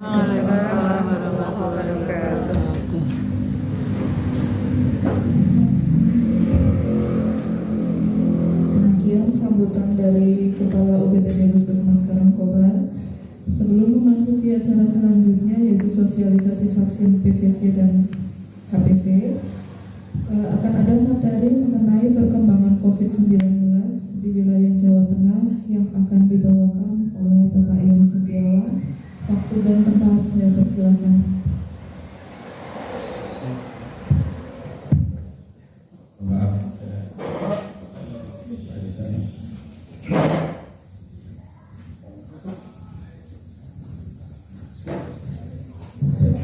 Waalaikumsalam warahmatullahi wabarakatuh. Demikian sambutan dari Kepala UPTD Puskesmas Karangkobar. Sebelum memasuki acara selanjutnya yaitu sosialisasi vaksin PVC dan HPV, akan ada materi mengenai perkembangan COVID-19 di wilayah Jawa Tengah yang akan dibawakan oleh Bapak Ion Setiawan. Waktu dan tempat saya persilakan. Maaf.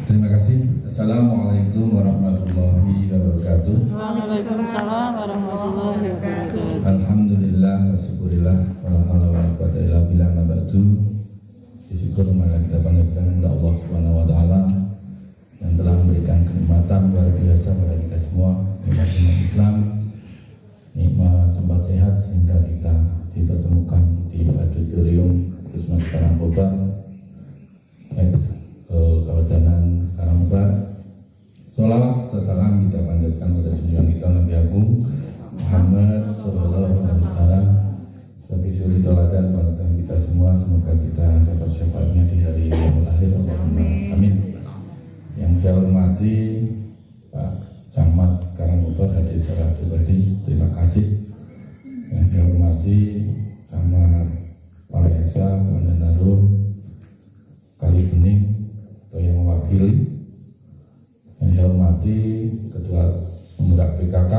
Terima kasih. Assalamualaikum warahmatullahi wabarakatuh. Waalaikumsalam warahmatullahi wabarakatuh. Alhamdulillah, syukurillah, wala haula wala quwata illa billah, ma ba'du. Disyukur marilah kita panjatkan kepada Allah Subhanahu wa taala yang telah memberikan kenikmatan luar biasa pada kita semua, nikmat Islam, nikmat sempat sehat sehingga kita dipertemukan di auditorium Puskesmas Karangkobar, Kabupaten Karangkobar. Sholawat serta salam kita panjatkan kepada junjungan kita Nabi Agung Muhammad Sallallahu Alaihi Wasallam sebagai suri teladan panutan kita semua. Semoga kita dapat syafaatnya di hari yang akhir. Amin. Yang saya hormati Pak Camat Karangkobar hadir secara pribadi, terima kasih. Yang saya hormati Camat Palayasa, Komandan Harum, Kali Bening atau yang mewakili. Yang saya hormati Ketua Penggerak PKK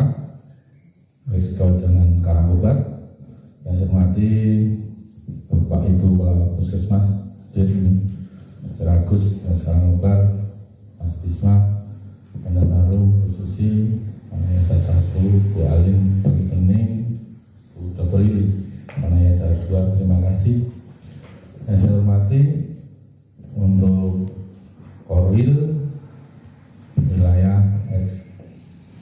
Kabupaten Karangkobar. Yang saya hormati Bapak Ibu Kepala Puskesmas Agus Mas Karangkobar, Mas Bisma, Komandan Harum, Bu Susi, Manayasa 1, Bu Alim, Kali Bening, Bu Dr. Yuli, Manayasa 2, terima kasih. Yang saya hormati untuk Korwil wilayah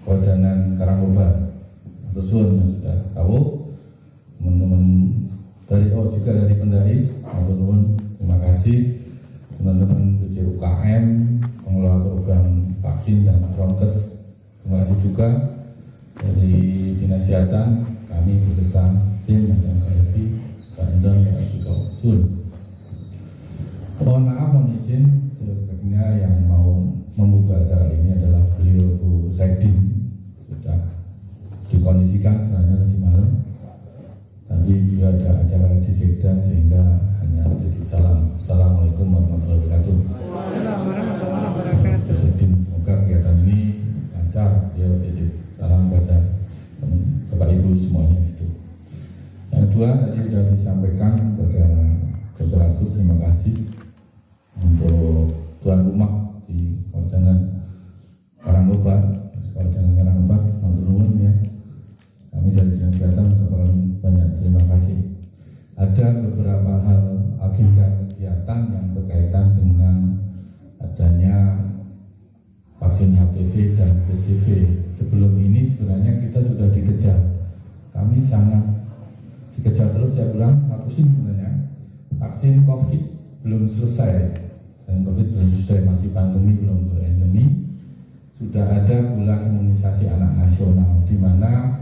Kabupaten Karangkobar atau Sun yang sudah tahu, teman-teman dari juga dari Pendais, terima kasih. Teman-teman BJUKM, pengelola program vaksin dan Prokes, terima kasih juga. Dari Dinas Kesehatan, kami beserta tim dan KLP, Pak Endon, Pak Iko Sun. Mohon maaf, mohon izin, sebenarnya yang mau membuka acara ini adalah beliau Bu Sekdin. Sudah dikondisikan sebenarnya tadi malam, tapi beliau ada acara di Sekda sehingga hanya titip salam. Assalamualaikum warahmatullahi wabarakatuh. Bu Sekdin, semoga kegiatan ini lancar. Beliau titip salam pada Bapak Ibu semuanya itu. Yang kedua tadi sudah disampaikan pada Dr. Agus, terima kasih untuk tuan rumah di Kabupaten Karangkobar, Matur ya. Kami dari Dinas Kesehatan mengucapkan banyak terima kasih. Ada beberapa hal agenda kegiatan yang berkaitan dengan adanya vaksin HPV dan PCV. Sebelum ini sebenarnya kita sudah dikejar. Kami sangat dikejar terus tiap bulan. Satu sih sebenarnya vaksin COVID belum selesai. Dan COVID belum selesai, masih pandemi, belum endemi. Sudah ada bulan imunisasi anak nasional, di mana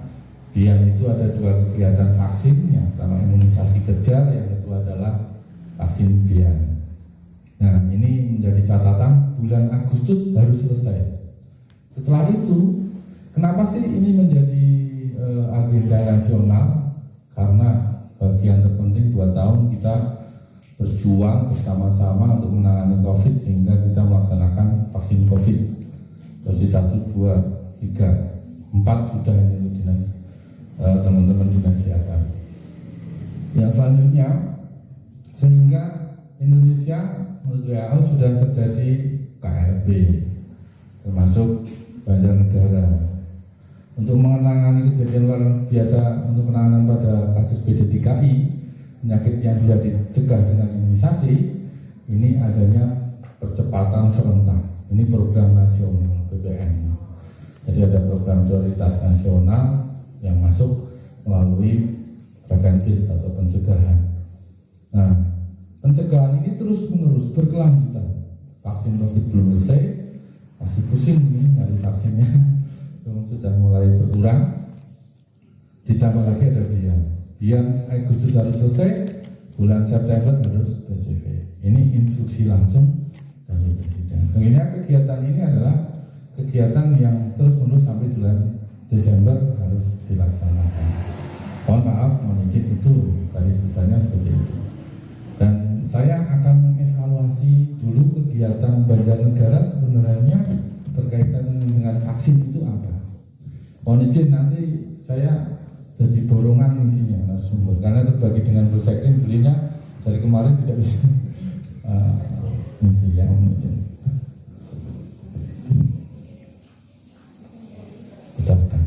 Bian itu ada dua kegiatan vaksin, yang pertama imunisasi kejar, yang kedua adalah vaksin Bian. Nah, ini menjadi catatan bulan Agustus harus selesai. Setelah itu, kenapa sih ini menjadi agenda nasional? Karena bagian terpenting 2 tahun kita berjuang bersama-sama untuk menangani COVID, sehingga kita melaksanakan vaksin COVID dosis 1, 2, 3, 4 sudah ini dinas teman-teman dinas kesehatan. Yang selanjutnya, sehingga Indonesia menurut WHO sudah terjadi KLB, termasuk Banjarnegara. Untuk menangani kejadian luar biasa, untuk penanganan pada kasus PD3I, penyakit yang bisa dicegah dengan imunisasi, ini adanya percepatan serentak. Ini program nasional BPN. Jadi ada program prioritas nasional yang masuk melalui preventif atau pencegahan. Nah, pencegahan ini terus-menerus berkelanjutan. vaksin COVID belum selesai, masih pusing nih dari vaksinnya, sudah mulai berkurang. Ditambah lagi ada Bian Agustus harus selesai, bulan September harus PCV. Ini instruksi langsung dari Presiden. Sehingga kegiatan ini adalah kegiatan yang terus-menerus sampai bulan Desember harus dilaksanakan. Mohon maaf, mohon izin, itu garis besarnya seperti itu. Dan saya akan mengevaluasi dulu kegiatan Banjarnegara sebenarnya berkaitan dengan vaksin itu apa. Mohon izin nanti saya jadi borongan isinya narasumber karena terbagi dengan Bu Sekjen, belinya dari kemarin tidak bisa misi ya, mohon izin. Ucapkan.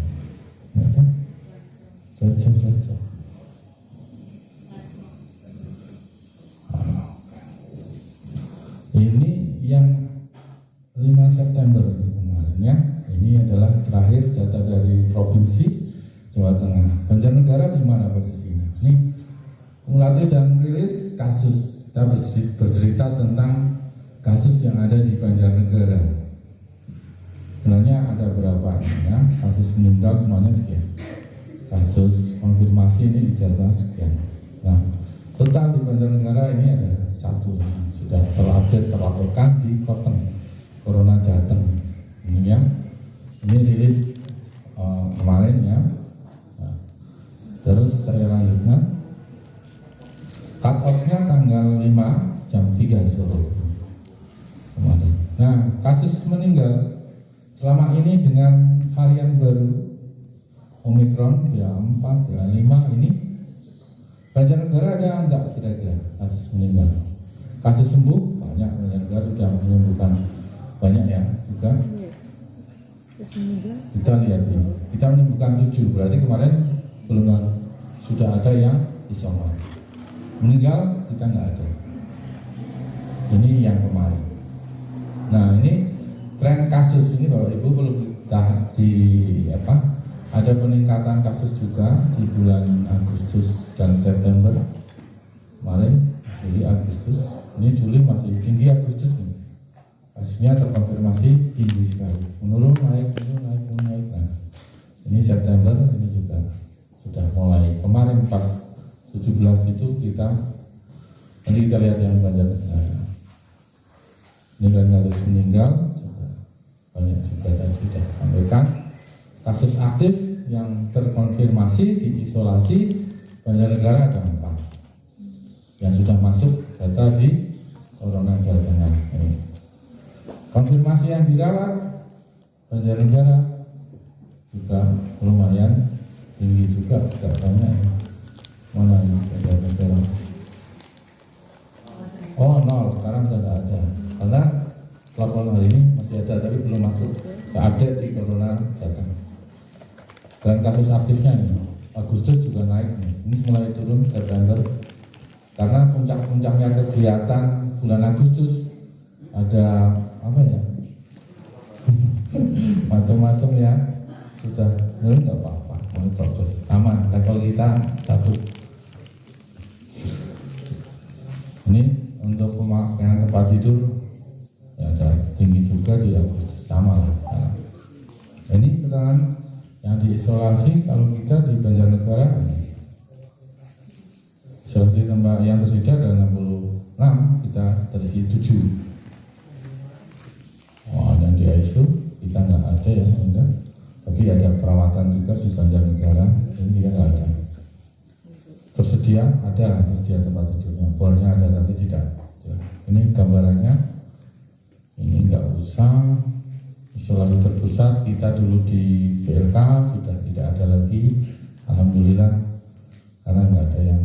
Saja. Ini yang 5 September kemarin ya. Ini adalah terakhir data dari Provinsi Jawa Tengah. Banjarnegara di mana posisinya? Ini kumulatif dan rilis kasus. Kita bercerita tentang kasus yang ada di Banjarnegara. Sebenarnya ada berapa ya? Kasus meninggal semuanya sekian. Kasus konfirmasi ini di Jawa sekian. Nah, total di Banjarnegara ini ada 1 yang sudah terupdate terlaporkan di Korten Corona Jateng. Ini ya, ini rilis kemarin ya. Nah, terus saya lanjutkan. Cut off-nya tanggal 5 jam 3 sore kemarin. Nah, kasus meninggal selama ini dengan varian baru Omicron BA4, BA5 ini Banjarnegara ada enggak kira-kira kasus meninggal? Kasus sembuh banyak, Banjarnegara sudah menyembuhkan banyak ya juga. Kita lihat ini, kita menyembuhkan 7, berarti kemarin belum sudah ada yang isoman. Meninggal kita nggak ada. Ini yang kemarin. Nah ini tren kasus ini Bapak Ibu perlu ada peningkatan kasus juga di bulan Agustus dan September kemarin, Juli Agustus. Ini Juli masih tinggi, Agustus nih kasusnya terkonfirmasi tinggi sekali, menurun naik. Nah, ini September ini juga sudah mulai kemarin pas 17 itu nanti kita lihat yang Banjarnegara. Ini kan kasus meninggal juga banyak juga tadi sudah sampaikan. Kasus aktif yang terkonfirmasi diisolasi Banjarnegara ada 4 yang sudah masuk data di Corona Jawa Tengah. Konfirmasi yang dirawat Banjarnegara juga lumayan tinggi juga, tidak banyak. Mana ini Banjarnegara? Oh 0, sekarang sudah tidak ada. Karena laporan hari ini masih ada tapi belum masuk ke update di Corona Jateng. Dan kasus aktifnya nih, Agustus juga naik nih. Ini mulai turun September karena puncak-puncaknya kegiatan bulan Agustus ada apa ya? Macam-macam ya. Sudah nggak apa-apa, ini proses aman. Level kita 1. Ini untuk pemakaian tempat tidur ya ada tinggi juga di Agustus, sama lah. Nah, ini keterangan yang diisolasi kalau kita di Banjarnegara isolasi tempat yang tersedia ada 66, kita terisi 7. Oh, dan di ICU kita nggak ada ya, enggak. Tapi ada perawatan juga di Banjarnegara, ini kita nggak ada. Tersedia tempat tidurnya, bornya ada tapi tidak. Ini gambarannya. Ini nggak usah isolasi terpusat, kita dulu di BLK sudah tidak ada lagi, alhamdulillah, karena nggak ada yang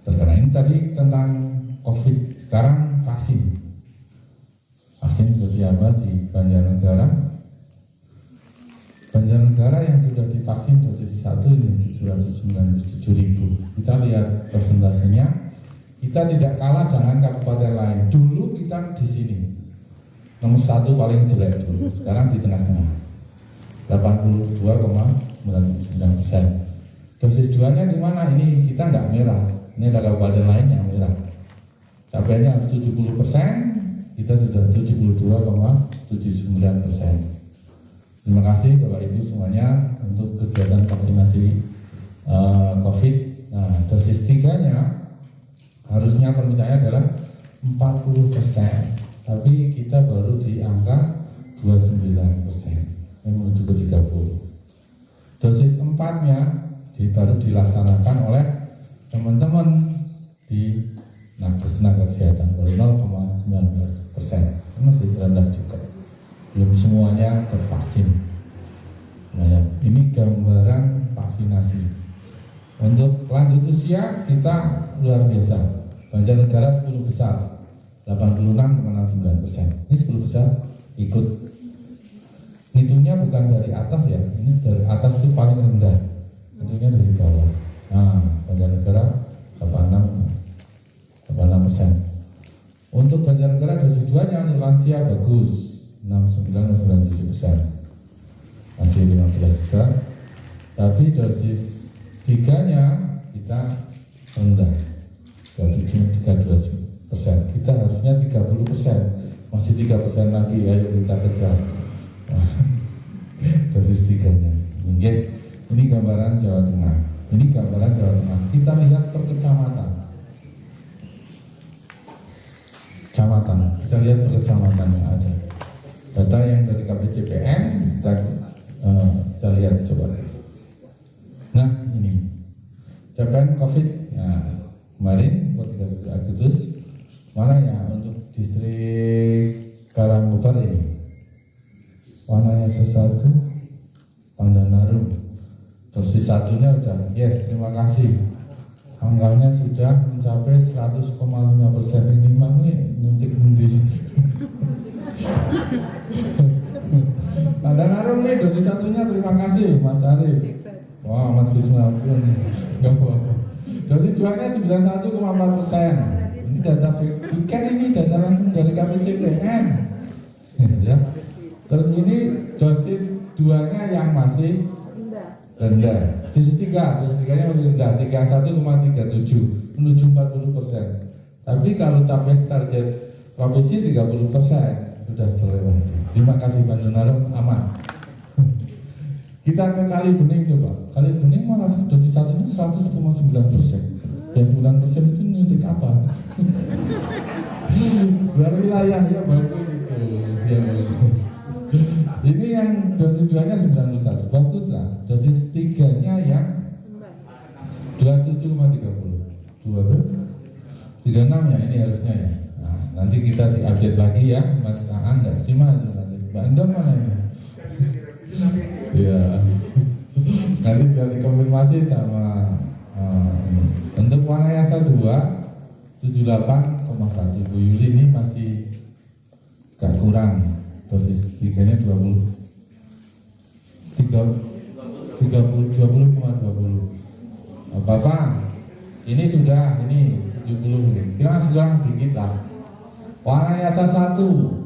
terkena. Ini tadi tentang COVID. Sekarang vaksin seperti apa di Banjarnegara? Banjarnegara yang sudah divaksin dosis 1 ini 797.000. Kita lihat persentasenya, kita tidak kalah dengan kabupaten lain. Dulu kita di sini nomor 1 paling jelek dulu, sekarang di tengah-tengah 82,99%. Dosis 2-nya di mana? Ini kita nggak merah, ini ada kabupaten lain yang merah. Capaiannya harus 70%, kita sudah 72,79%. Terima kasih Bapak Ibu semuanya untuk kegiatan vaksinasi COVID. Nah, dosis 3-nya harusnya permintaannya adalah 40%, tapi kita baru di angka 29%, yang menuju ke 30. Dosis 4-nya baru dilaksanakan oleh teman-teman di nakes tenaga kesehatan, baru 0,19%, masih rendah juga. Belum semuanya tervaksin. Nah, ya, ini gambaran vaksinasi. Untuk lanjut usia kita luar biasa. Banjarnegara 10 besar, 86,69%. Ini 10 besar ikut. Hitungnya bukan dari atas ya, ini dari atas itu paling rendah. Hitungnya dari bawah. Nah, Banjarnegara 86%. Untuk Banjarnegara dosis 2-nya untuk lansia bagus. 69,97%, masih 15 besar, tapi dosis 3-nya kita rendah, 32%. Kita harusnya 30%, masih 3% lagi, ayo kita kejar. Dosis 3-nya. Ini gambaran Jawa Tengah. Ini gambaran Jawa Tengah. Kita lihat per kecamatan. Kita lihat per kecamatan yang ada. Data yang dari KPCPN kita lihat coba. Nah, ini capaian COVID. Nah, kemarin 31 Agustus mana ya untuk distrik Karangkobar ini? Warnanya sesuatu Pandanarum. Dosis 1-nya udah, yes, terima kasih. Angkanya sudah mencapai 100,5%. Ini mah nanti. Ada naruh nih dosis 1-nya, terima kasih Mas Arif. Wah, Mas Bismasun. Dosis 2-nya 91,4%. Ini data weekend, ini data langsung dari KPCPN. Ya. Terus ini dosis 2-nya yang masih rendah. Dosis 3-nya masih rendah, 31,37 menuju 40%. Tapi kalau capai target provinsi 30%. Sudah terlewati. Terima kasih Bandung aman. Kita ke Kali Bening coba. Kali Bening malah dosis 1-nya 100,9%. Ya 9% itu nyuntik apa? Luar wilayah ya bagus itu. Ya bagus. Ini yang dosis 2-nya 91, bagus lah. Dosis 3-nya yang 27,30. 36 ya ini harusnya ya. Nanti kita diupdate lagi ya, Mas Aan nggak terima aja nanti. Mbak Anton mana ini? Ya, nanti kita dikonfirmasi sama untuk Wanayasa 2 78,1. Bu Yuli ini masih gak kurang, dosis 3-nya 20,20. Bapak, ini sudah, ini 70, kira kurang dikit lah. Wanayasa 1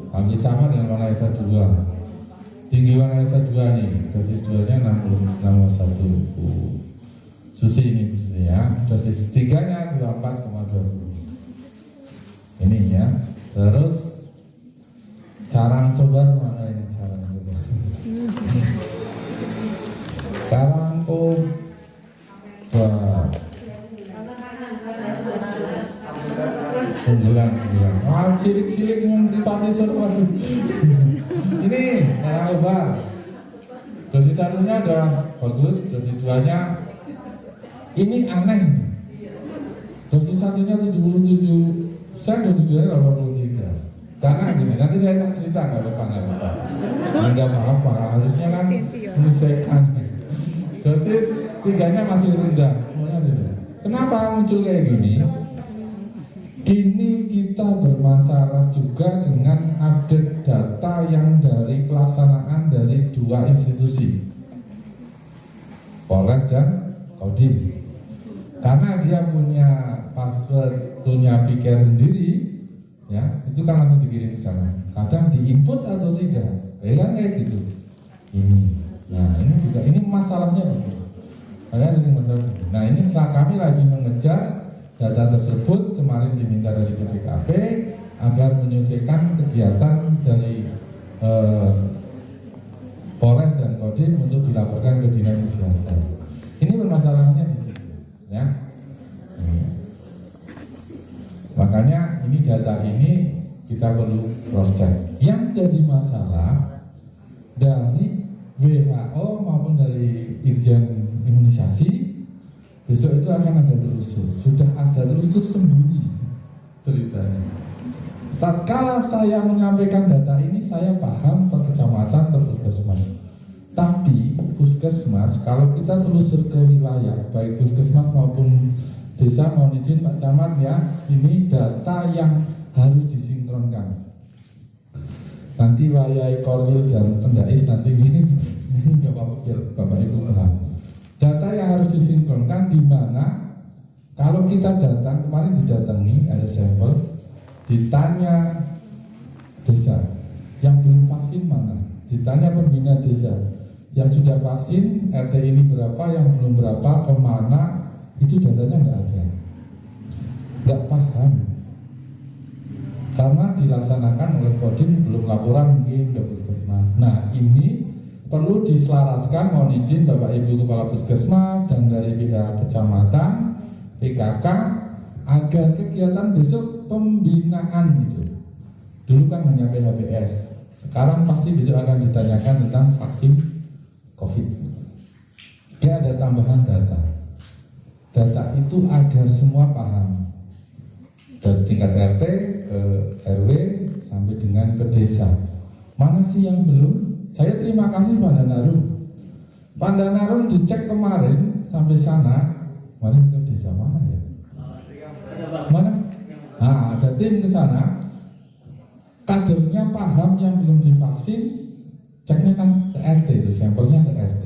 hampir sama dengan Wanayasa 2. Tinggi Wanayasa 2 nih, dosis 2-nya 60,1. Susi ini khususnya, dosis 3-nya 24,20. Ini ya. Terus Carangkobar mana ini Carangkobar? Carangkobar. Unggulan. Wah, cilik-cilik yang dipati waduh. Ini Carangkobar. Dosis 1-nya udah bagus, dosis 2-nya ini aneh. Dosis 1-nya 77%, dosis 2-nya 83%. Karena gini, nanti saya tak cerita nggak apa-apa. Harusnya kan menyesuaikan. Dosis 3-nya masih rendah, semuanya rendah. Kenapa muncul kayak gini? Kini kita bermasalah juga dengan update data yang dari pelaksanaan dari dua institusi, Polres dan Kodim. Karena dia punya password, punya pikir sendiri, ya itu kan langsung dikirim ke sana. Kadang diinput atau tidak, kan kayak gitu. Nah ini juga ini masalahnya. Nah ini kami lagi mengejar data tersebut, kemarin diminta dari BPKP, agar menyelesaikan kegiatan dari Polres dan Kodim untuk dilaporkan ke Dinas Kesehatan. Ini permasalahannya di situ, ya. Makanya ini data ini kita perlu cross check. Yang jadi masalah dari WHO maupun dari Irjen Imunisasi, besok itu akan ada telusur. Sudah ada telusur sembunyi ceritanya. Tatkala saya menyampaikan data ini, saya paham per kecamatan, per puskesmas. Tapi puskesmas, kalau kita telusur ke wilayah, baik puskesmas maupun desa, mohon izin Pak Camat ya, ini data yang harus disinkronkan. Nanti wayai Korwil dan Tendais nanti ini nggak apa-apa biar Bapak Ibu paham. Data yang harus disinkronkan di mana kalau kita datang, kemarin didatangi ada sampel, ditanya desa yang belum vaksin mana, ditanya pembina desa yang sudah vaksin RT ini berapa, yang belum berapa, kemana, itu datanya nggak ada, nggak paham karena dilaksanakan oleh Kodim, belum laporan mungkin ke puskesmas. Nah ini perlu diselaraskan, mohon izin Bapak Ibu Kepala Puskesmas dan dari pihak kecamatan, PKK, agar kegiatan besok pembinaan itu, dulu kan hanya PHBS, sekarang pasti besok akan ditanyakan tentang vaksin COVID. Dia ada tambahan data. Data itu agar semua paham, dari tingkat RT ke RW sampai dengan ke desa. Mana sih yang belum? Saya terima kasih Pandanarum. Pandanarum dicek kemarin sampai sana. Kemarin ke desa mana ya? Mana? Nah, ada tim ke sana. Kadernya paham yang belum divaksin, ceknya kan ke RT itu, sampelnya ke RT.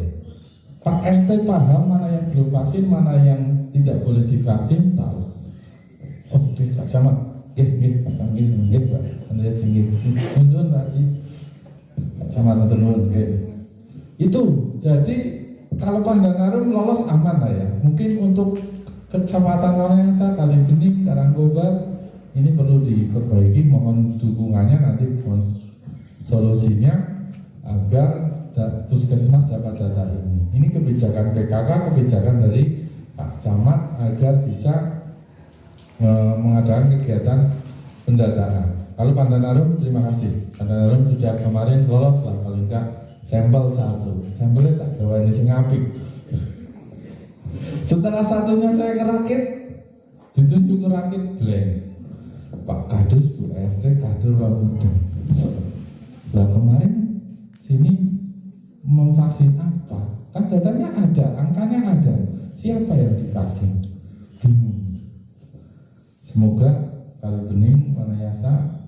Pak RT paham mana yang belum vaksin, mana yang tidak boleh divaksin, tahu. Oke, Pak Camat, Pak Camat, Pak, Anda tunjukkan Pak Haji, Pak Camat turun, itu. Jadi kalau Pandanarum lolos aman lah ya. Mungkin untuk Kecamatan Wanayasa, Kalibening, Karangkobar ini perlu diperbaiki. Mohon dukungannya nanti, mohon solusinya agar puskesmas dapat data ini. Ini kebijakan PKK, kebijakan dari Pak Camat agar bisa mengadakan kegiatan pendataan. Kalau Pandanarum, terima kasih. Pandanarum sudah kemarin lolos lah, kalau enggak sampel satu. Sampelnya tak gawa ini singapik. Setelah satunya saya kerakit, ditunjuk kerakit blank. Pak Kadus, Bu RT, kader orang muda. Lah kemarin sini memvaksin apa? Kan datanya ada, angkanya ada. Siapa yang divaksin? Bingung. Semoga Kalibening, Wanayasa,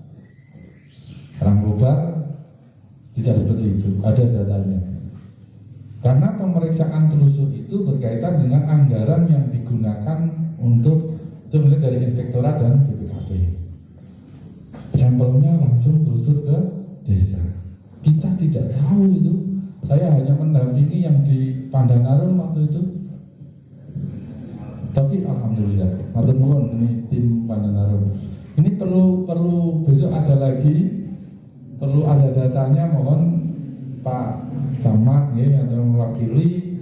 Karangkobar tidak seperti itu, ada datanya. Karena pemeriksaan telusur itu berkaitan dengan anggaran yang digunakan untuk itu mulai dari Inspektorat dan BPKP. Sampelnya langsung telusur ke desa. Kita tidak tahu itu. Saya hanya mendampingi yang di Pandanarum waktu itu. Tapi alhamdulillah, matur nuwun ini tim Pandanarum. Ini perlu besok ada lagi, perlu ada datanya. Mohon Pak Camat ya, atau mewakili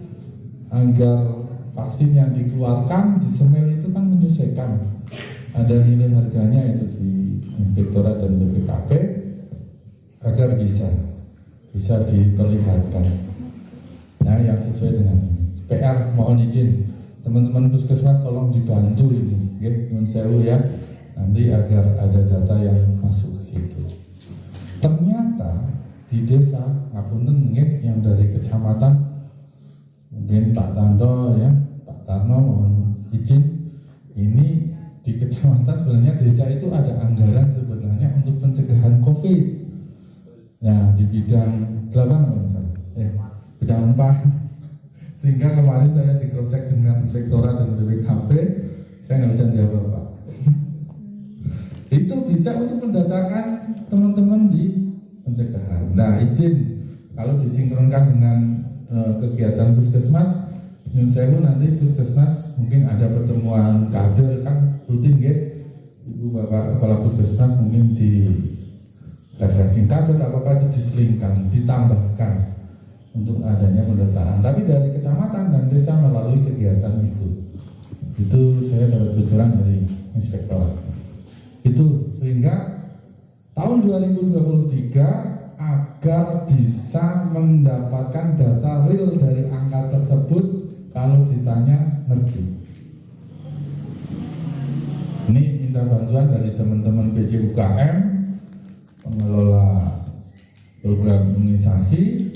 agar vaksin yang dikeluarkan di Semel itu kan menyesuaikan. Ada nilai harganya itu di Inspektorat dan BPKP agar bisa diperlihatkan. Nah, yang sesuai dengan PR, mohon izin teman-teman puskesmas tolong dibantu ini, nyuwun sewu ya, nanti agar ada data yang masuk ke situ. Ternyata di desa ngapunten nggih, yang dari kecamatan mungkin Pak Tanto ya, Pak Tarno mohon izin, ini di kecamatan sebenarnya desa itu ada anggaran sebenarnya untuk pencegahan COVID. Nah, di bidang 8 bidang 4. Sehingga kemarin saya di cross check dengan Inspektorat dan BPKP, saya nggak bisa jawab Pak. Itu bisa untuk mendatakan teman-teman di pencegahan. Nah, izin kalau disinkronkan dengan kegiatan puskesmas, nyun sewu nanti puskesmas mungkin ada pertemuan kader kan rutin ya, Ibu Bapak Kepala Puskesmas mungkin di refreshing kader apa itu diselingkan, ditambahkan untuk adanya pendataan. Tapi dari kecamatan dan desa melalui kegiatan itu saya dapat bocoran dari inspektorat. Itu sehingga tahun 2023 agar bisa mendapatkan data real dari angka tersebut, kalau ditanya ngerti. Ini minta bantuan dari teman-teman PJUKM, pengelola program imunisasi,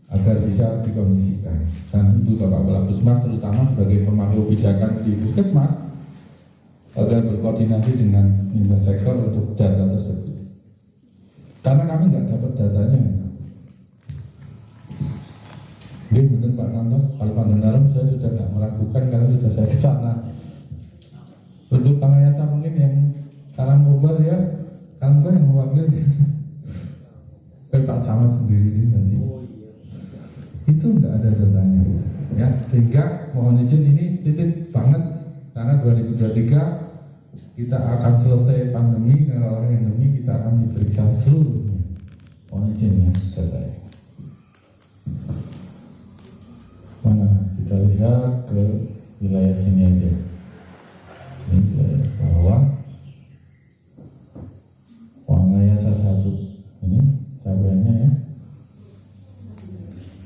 agar bisa dikondisikan. Dan Ibu Bapak Kepala Puskesmas terutama sebagai pemangku kebijakan di Puskesmas agar berkoordinasi dengan lintas sektor untuk data tersebut. Karena kami nggak dapat datanya. Oke, betul Pak Nanto. Kalau Pak Dendarum saya sudah nggak meragukan karena sudah saya ke sana. Untuk Kamayasa mungkin yang Karangkobar ya, Karangkobar yang mewakili Pak Camat sendiri ini nanti. Itu nggak ada datanya, ya. Sehingga mohon izin ini titik banget karena 2023 kita akan selesai pandemi, kalau endemi kita akan diperiksa seluruhnya. Mohon izin ya datanya. Mana kita lihat ke wilayah sini aja. Ini wilayah bawah. Wanayasa 1 ini capaiannya ya.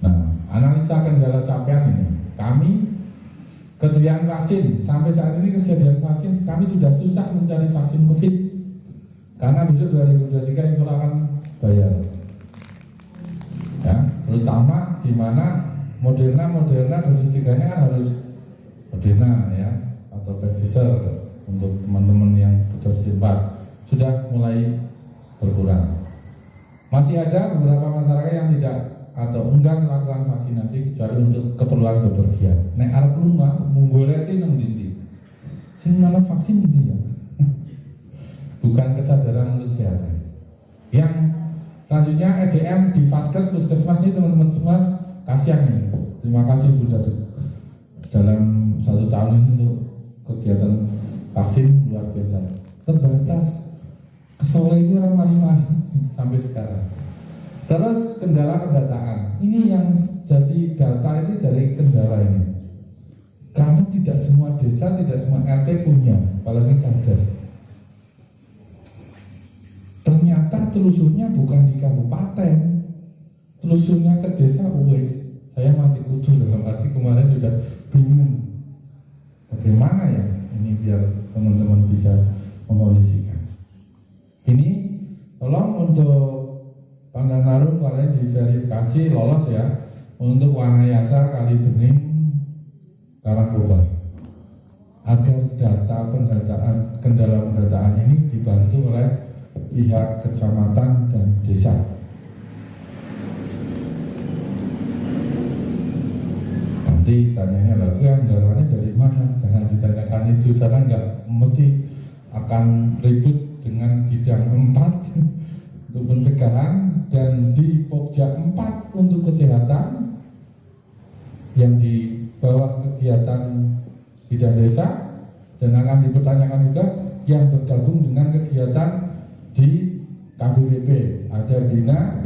Nah, analisa kendala capaian ini, kami kesediaan vaksin sampai saat ini kesediaan vaksin kami sudah susah mencari vaksin COVID karena besok 2023 insya Allah akan bayar. Ya, terutama di mana Moderna dosis 3-nya kan harus Moderna ya atau Pfizer untuk teman-teman yang dosis 4 sudah mulai berkurang. Masih ada beberapa masyarakat yang tidak atau enggan melakukan vaksinasi kecuali untuk keperluan bepergian. Nek arep lunga munggoleti nang ndi. Sing malah vaksin ndi ya. Bukan kesadaran untuk kesehatan. Yang selanjutnya EDM di Vaskes Puskesmas ini teman-teman Puskesmas kasihan ini. Terima kasih sudah dalam 1 tahun ini untuk kegiatan vaksin luar biasa. Terbatas. Kesel itu ramah-ramah sampai sekarang. Terus kendala pendataan. Ini yang jadi data itu dari kendala ini. Karena tidak semua desa, tidak semua RT punya, apalagi kader. Ternyata telusurnya bukan di kabupaten, telusurnya ke desa wes. Saya mati kutu dalam arti kemarin sudah bingung. Bagaimana ya ini biar teman-teman bisa mengkondisikan. Ini tolong untuk Pandanarung kalian diverifikasi lolos ya untuk Wanayasa Kalibening Karangkobar agar data pendataan kendala pendataan ini dibantu oleh pihak kecamatan dan desa. Nanti tanyanya lagi anggarannya dari mana? Jangan ditanyakan itu, sana nggak mesti akan ribut dengan bidang 4 untuk pencegahan dan di Pokja 4 untuk kesehatan yang di bawah kegiatan bidang desa, dan akan dipertanyakan juga yang bergabung dengan kegiatan di KBBP, ada bina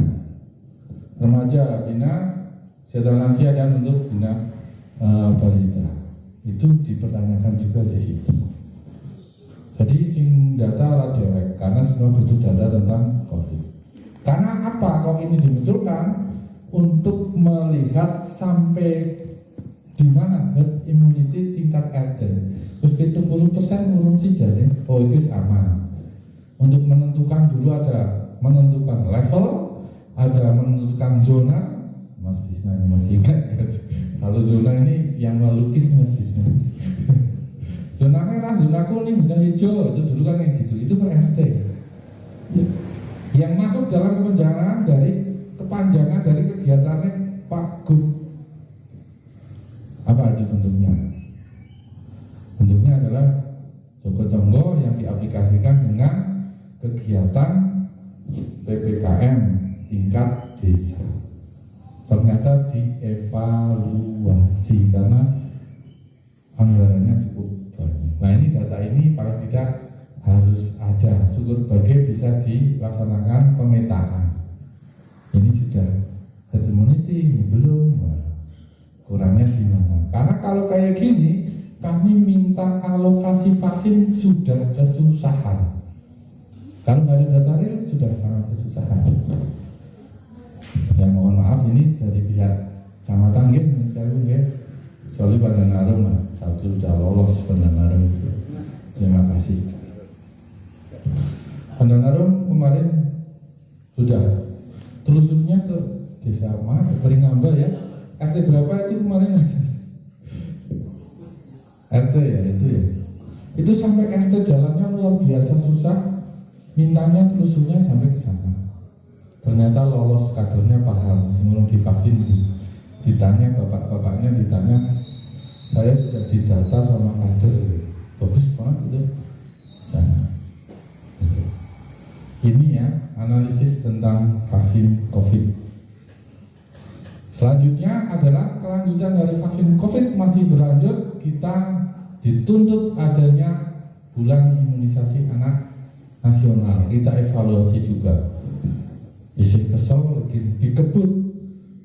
remaja, bina kesehatan lansia dan untuk bina balita. Itu dipertanyakan juga di situ. Jadi sing data ora dewek karena semua butuh data tentang COVID. Karena apa kok ini dimunculkan? Untuk melihat sampai di mana herd immunity tingkat RT. Terus 70% urung sih jadi, oh itu aman. Untuk menentukan dulu ada menentukan level, ada menentukan zona. Mas Bisma ini masih ingat. Kalau zona ini yang melukis Mas Bisma. Zona merah, zona kuning, zona hijau, itu dulu kan kayak gitu. Itu per RT. Ya. Yang masuk dalam kepanjangan dari kegiatannya Pak Gub. Apa itu bentuknya? Bentuknya adalah Joko Tonggo yang diaplikasikan dengan kegiatan PPKM tingkat desa. Ternyata dievaluasi karena anggarannya cukup banyak. Nah ini data ini paling tidak ukur berbagai bisa dilaksanakan pemetaan. Ini sudah herd immunity, ini belum. Kurangnya di mana? Karena kalau kayak gini, kami minta alokasi vaksin sudah kesusahan. Kalau nggak ada data real sudah sangat kesusahan. Ya mohon maaf ini dari pihak kecamatan gitu, ya. Soalnya Pandanarum satu sudah lolos Pandanarum itu. Terima kasih. Pandanarum kemarin sudah telusurnya ke desa mana? Peringamba ya. RT berapa itu kemarin? RT ya itu ya. Itu sampai RT jalannya luar biasa susah. Mintanya telusurnya sampai ke sana. Ternyata lolos, kadernya paham, sebelum divaksin ditanya bapak-bapaknya, ditanya saya sudah didata sama kader, bagus banget itu sana. Gitu. Ini ya analisis tentang vaksin COVID. Selanjutnya adalah kelanjutan dari vaksin COVID masih berlanjut. Kita dituntut adanya bulan imunisasi anak nasional. Kita evaluasi juga. Isi kesel dikebut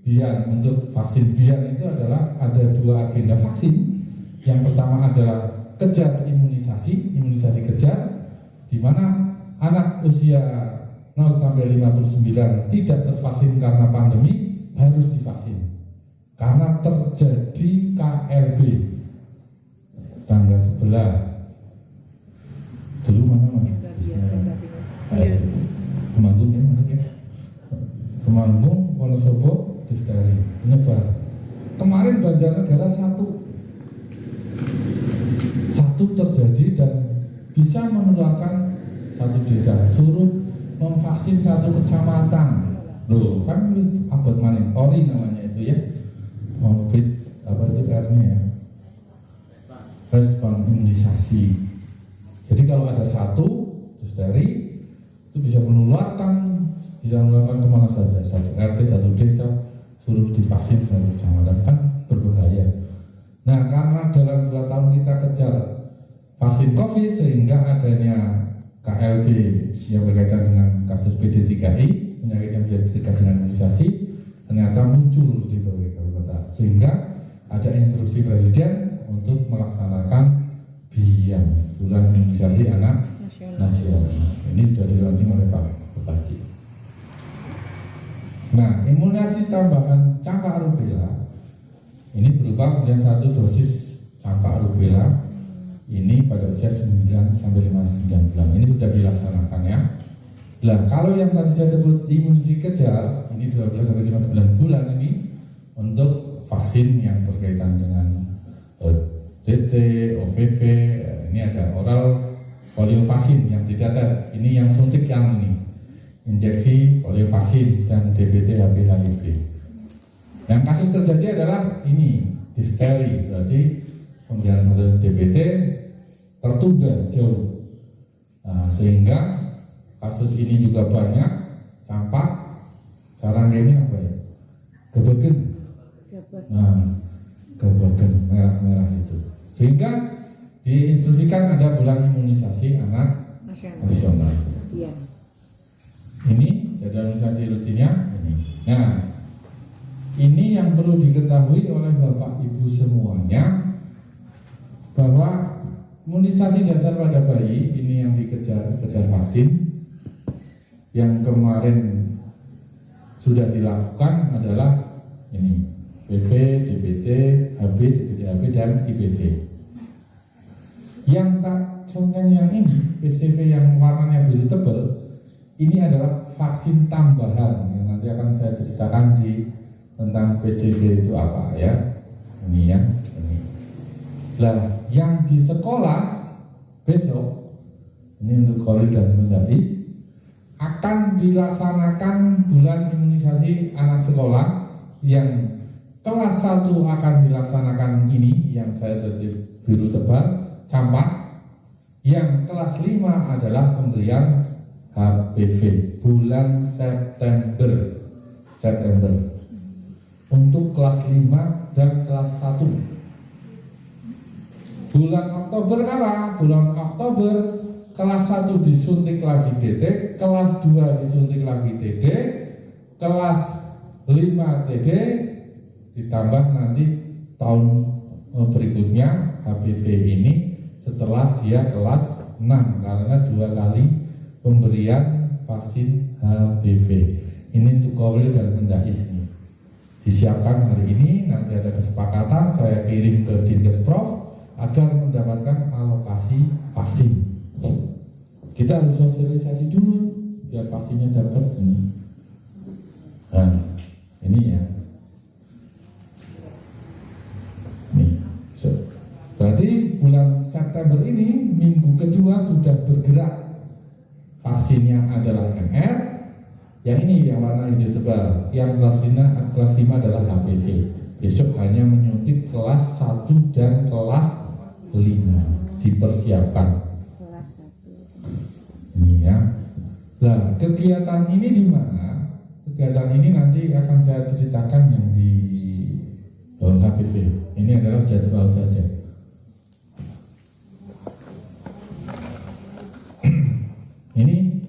Bian untuk vaksin Bian itu adalah ada dua agenda vaksin. Yang pertama adalah kejar imunisasi kejar, di mana anak usia 0 sampai 59 tidak tervaksin karena pandemi harus divaksin. Karena terjadi KLB tanggal sebelah. Dulu mana mas? Temanggung ya maksudnya. Temanggung, Wonosobo, difteri, menyebar. Kemarin Banjarnegara satu terjadi dan bisa menularkan satu desa. Suruh memvaksin satu kecamatan. Loh, kan abad maning ori namanya itu ya. Orbit apa itu R-nya ya? Respon imunisasi. Jadi kalau ada satu difteri itu bisa menularkan kemana saja, satu RT, satu desa, suruh divaksin satu kecamatan, kan berbahaya. Nah, karena dalam 2 tahun kita kejar vaksin COVID sehingga adanya KLB yang berkaitan dengan kasus PD3I, penyakit yang bisa dicegah dengan imunisasi, ternyata muncul di berbagai kota, sehingga ada instruksi Presiden untuk melaksanakan BIAN, bulan imunisasi anak nasional. Ini sudah dilaunching oleh Pak Bupati. Nah, imunisasi tambahan campak rubella ini berupa pemberian 1 dosis campak rubella ini pada usia 9 sampai 59 bulan. Ini sudah dilaksanakan ya. Nah, kalau yang tadi saya sebut imunisasi kejar ini 12 sampai 59 bulan ini untuk vaksin yang berkaitan dengan DT, OPV, ini ada oral polio vaksin yang ditetes. Ini yang suntik yang ini. Injeksi polio vaksin dan DBT HIV. Yang kasus terjadi adalah ini difteri, berarti pemberian kasus DBT tertunda jauh. Nah, sehingga kasus ini juga banyak campak. Cara ini apa ya? Gebegen. Nah, gebegen merah-merah itu. Sehingga diinstruksikan ada bulan imunisasi anak nasional. Iya. Ini jadwal imunisasi rutinnya ini. Nah, ini yang perlu diketahui oleh Bapak Ibu semuanya bahwa imunisasi dasar pada bayi ini yang kejar vaksin yang kemarin sudah dilakukan adalah ini PP, DBT, HB, DBT-HB dan IBD. Yang tak contohnya yang ini PCV yang warnanya biru tebal ini adalah vaksin tambahan yang nanti akan saya ceritakan tentang PCV itu apa ya. Ini ya, ini. Lah, yang di sekolah besok ini untuk Khalil dan Mendais akan dilaksanakan bulan imunisasi anak sekolah yang kelas 1 akan dilaksanakan ini yang saya jadi biru tebal campak. Yang kelas 5 adalah pemberian HPV bulan September untuk kelas 5 dan kelas 1. Bulan Oktober apa? Bulan Oktober kelas 1 disuntik lagi DT, kelas 2 disuntik lagi TD, kelas 5 TD, ditambah nanti tahun berikutnya HPV ini setelah dia kelas 6 karena 2 kali pemberian vaksin HPV. Ini untuk Korwil dan Mendais ini disiapkan hari ini, nanti ada kesepakatan saya kirim ke Dinkesprof agar mendapatkan alokasi vaksin. Kita harus sosialisasi dulu biar vaksinnya dapat ini. Nah, ini ya. Nih, berarti bulan September ini minggu kedua sudah bergerak. Vaksinnya adalah MR, yang ini yang warna hijau tebal, yang kelas 5 adalah HPV. Besok hanya menyuntik kelas 1 dan kelas 5 dipersiapkan. Ini ya. Nah, kegiatan ini di mana? Kegiatan ini nanti akan saya ceritakan yang di HPV. Ini adalah jadwal saja. Ini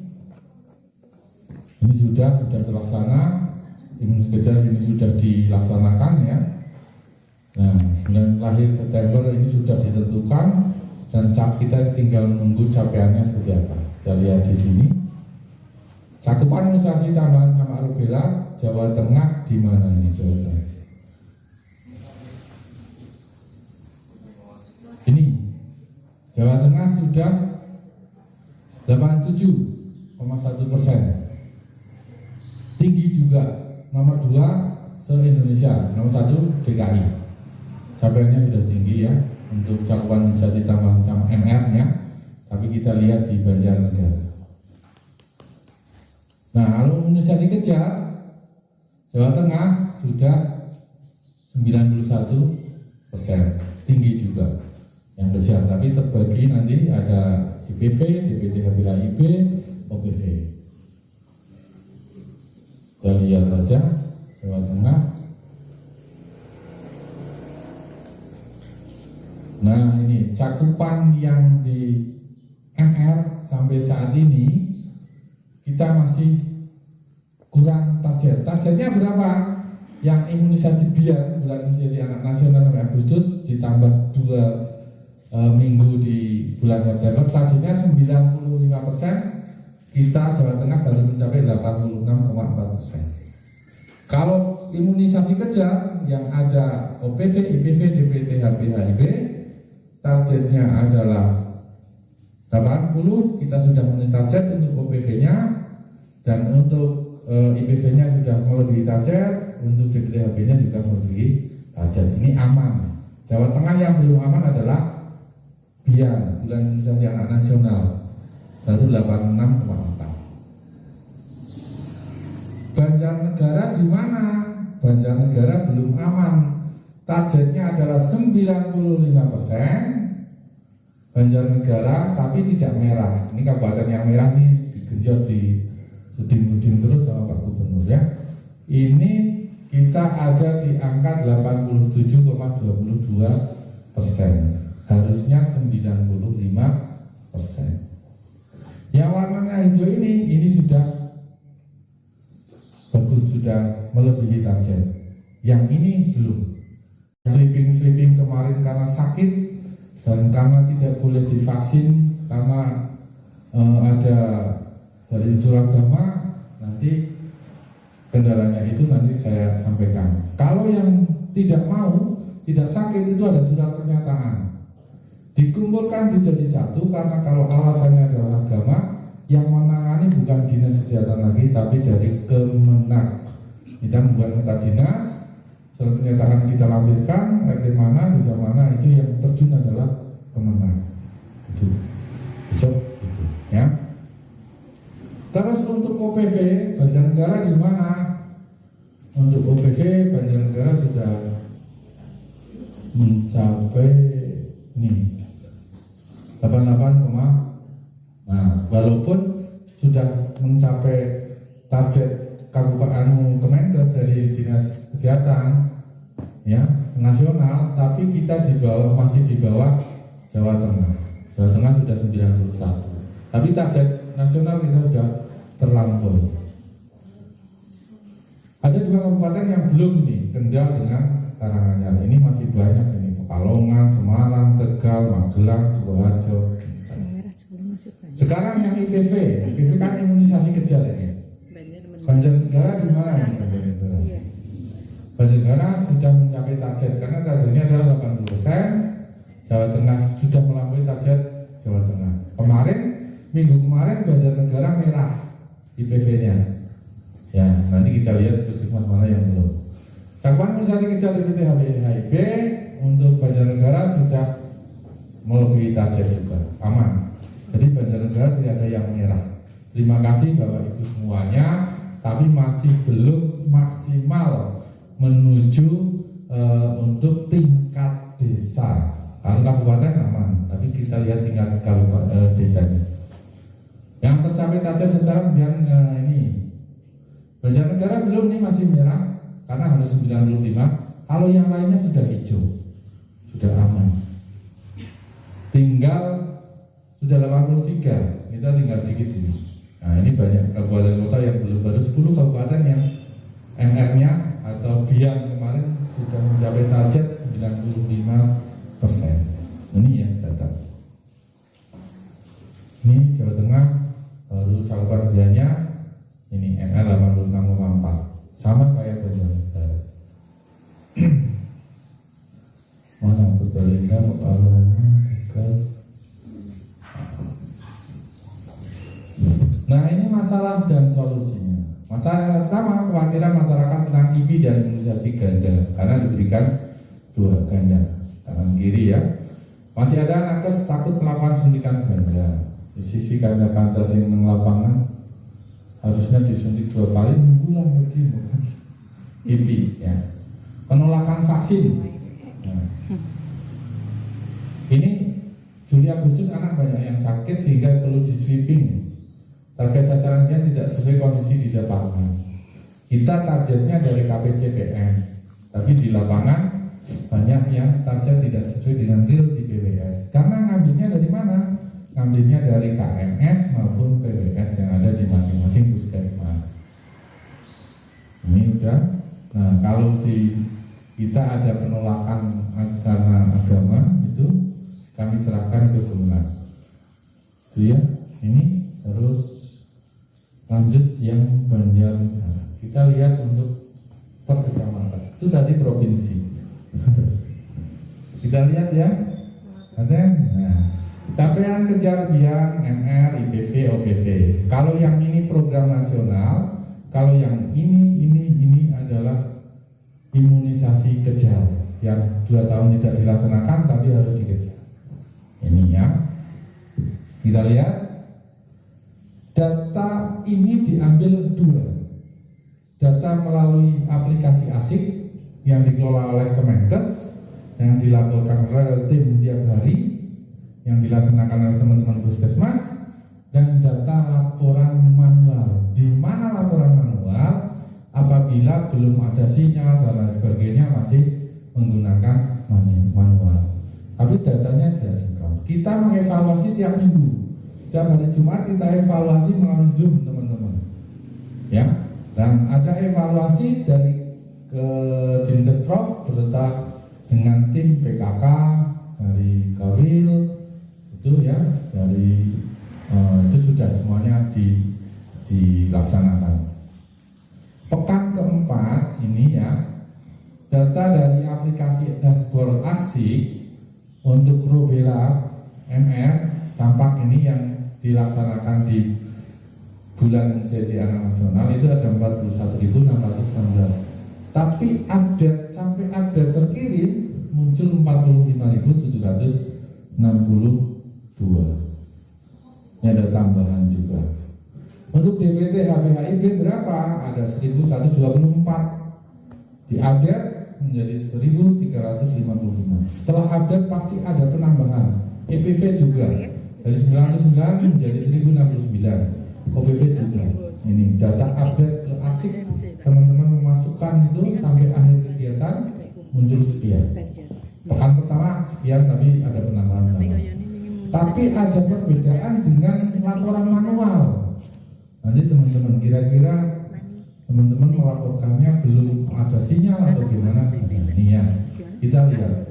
sudah terlaksana, imun kejar ini sudah dilaksanakan ya. Nah, 9 lahir September ini sudah ditentukan dan kita tinggal menunggu capaiannya seperti apa. Kita lihat di sini. Cakupan imunisasi tambahan sama rubella Jawa Tengah di mana ini Jawa Tengah? Ini Jawa Tengah sudah 87,1%. Tinggi juga, nomor 2 se-Indonesia, nomor 1 DKI. Capaiannya sudah tinggi ya untuk cakupan imunisasi tambahan sama MR-nya. Tapi kita lihat di Banjarnegara. Nah, kalau imunisasi kejar Jawa Tengah sudah 91%, tinggi juga yang kejar. Tapi terbagi nanti ada IPV, DPT HPV, OPV. Kita lihat aja Jawa Tengah. Nah, ini cakupan yang di MR sampai saat ini kita masih kurang target. Targetnya berapa? Yang imunisasi biar bulan imunisasi anak nasional sampai Agustus ditambah 2 minggu di bulan September, targetnya 95%. Kita Jawa Tengah baru mencapai 86,4%. Kalau imunisasi kejar yang ada OPV, IPV, DPT, HP, HIV, targetnya adalah 80. Kita sudah memenuhi target untuk OPV-nya dan untuk IPV-nya sudah melebihi target, untuk DPT, HP-nya juga melebihi target. Ini aman. Jawa Tengah yang belum aman adalah BIAN, bulan imunisasi anak nasional, baru 86,4. Banjarnegara di mana? Banjarnegara belum aman. Targetnya adalah 95%. Banjarnegara tapi tidak merah. Ini kabupaten yang merah nih digenjot di tuding-tuding terus sama Pak Gubernur ya. Ini kita ada di angka 87,22%. Harusnya 95%. Yang warnanya hijau ini sudah bagus, sudah melebihi target. Yang ini belum. Sweeping kemarin karena sakit dan karena tidak boleh divaksin karena ada dari unsur agama, nanti kendalanya itu nanti saya sampaikan. Kalau yang tidak mau, tidak sakit itu ada surat pernyataan. Dikumpulkan dijadi satu karena kalau alasannya adalah agama, yang menangani bukan dinas kesehatan lagi tapi dari Kemenak. Kita membuat nota dinas, surat pernyataan kita lampirkan, RT mana, desa mana, itu yang terjun adalah Kemenak. Itu besok itu ya. Terus untuk OPV Banjarnegara di mana? Untuk OPV Banjarnegara sudah mencapai ini 88, nah walaupun sudah mencapai target Kabupaten Kemenkes dari Dinas Kesehatan ya nasional, tapi kita di bawah, masih di bawah Jawa Tengah. Jawa Tengah sudah 91. Tapi target nasional kita sudah terlampaui. Ada 2 kabupaten yang belum ini, Kendal dengan Karanganyar. Ini masih banyak ini, Pekalongan, Semarang, Tegal, Magelang, Sukoharjo. Sekarang yang IPV kan imunisasi kejal ini. Banjarnegara di mana ini Banjarnegara? Banjarnegara sudah mencapai target karena targetnya adalah 80%. Jawa Tengah sudah melampaui target Jawa Tengah. Minggu kemarin Banjarnegara merah IPV-nya. Ya, nanti kita lihat puskesmas mana yang belum. Cakupan imunisasi kejal DPT HIB untuk Banjarnegara sudah melebihi target juga, aman. Jadi Banjarnegara tidak ada yang merah. Terima kasih Bapak Ibu semuanya, tapi masih belum maksimal menuju untuk tingkat desa. Kalau kabupaten aman, tapi kita lihat tingkat desanya. Yang tercapai target sasaran yang ini Banjarnegara belum nih, masih merah karena harus 95. Kalau yang lainnya sudah hijau, sudah aman. Tinggal sudah 83, kita tinggal sedikit ini. Nah ini banyak kabupaten kota yang belum, baru 10 kabupaten yang MR-nya atau biang kemarin sudah mencapai target 95%. Ini ya data. Ini Jawa Tengah baru cakupan biangnya ini MR 86,4, sama kayak Banjarnegara. Mana Purbalingga, Pekalongan, Tegal. Nah ini masalah dan solusinya. Masalah pertama, kekhawatiran masyarakat tentang TB dan imunisasi ganda karena diberikan 2 ganda kanan kiri ya. Masih ada nakes takut melakukan suntikan ganda. Di sisi kanca-kanca sing nang lapangan harusnya disuntik 2 kali, minggulah berarti TB ya. Penolakan vaksin. Nah, ini Juli Agustus anak banyak yang sakit sehingga perlu di sweeping. Target sasarannya tidak sesuai kondisi di lapangan. Kita targetnya dari KPCPM, tapi di lapangan banyak yang target tidak sesuai dengan real di PWS. Karena ngambilnya dari mana? Ngambilnya dari KMS maupun PWS yang ada di masing-masing puskesmas. Ini udah. Nah kalau di kita ada penolakan karena agama itu kami serahkan ke Kemenag. Itu ya. Ini terus lanjut yang Banjarnegara. Kita lihat untuk per kecamatan. Itu tadi provinsi. Kita lihat ya. Nah, capaian kejar biang MR, IPV, OPV. Kalau yang ini program nasional, kalau yang ini adalah imunisasi kejal yang 2 tahun tidak dilaksanakan tapi harus dikejar. Ini ya. Kita lihat. Data ini diambil 2. Data melalui aplikasi ASIK yang dikelola oleh Kemenkes, yang dilaporkan real time tiap hari, yang dilaksanakan oleh teman-teman puskesmas, dan data laporan manual. Di mana laporan manual? Apabila belum ada sinyal dan lain sebagainya masih menggunakan manual. Tapi datanya tidak sinkron. Kita mengevaluasi tiap minggu. Setiap hari Jumat kita evaluasi melalui Zoom teman-teman. Ya, dan ada evaluasi dari ke Dinkes Prof beserta dengan tim PKK dari Kawil itu ya, dari itu sudah semuanya dilaksanakan. Pekan keempat ini ya, data dari aplikasi dashboard aksi untuk rubella MR campak ini yang dilaksanakan di bulan sesi anak nasional itu ada 41.616. Tapi update sampai update terkirim muncul 45.762. Ini ada tambahan juga. Untuk DPT HPHIB berapa? Ada 1.124. Diupdate menjadi 1.355. Setelah update pasti ada penambahan. EPV juga dari 99 menjadi 1.069. OPV juga. Ini data update ke ASIK, teman-teman memasukkan itu sampai akhir kegiatan muncul sekian. Pekan pertama sekian tapi ada penambahan. Tapi ada perbedaan dengan laporan manual. Nanti teman-teman kira-kira teman-teman melaporkannya belum ada sinyal atau gimana? Ini ya, kita lihat.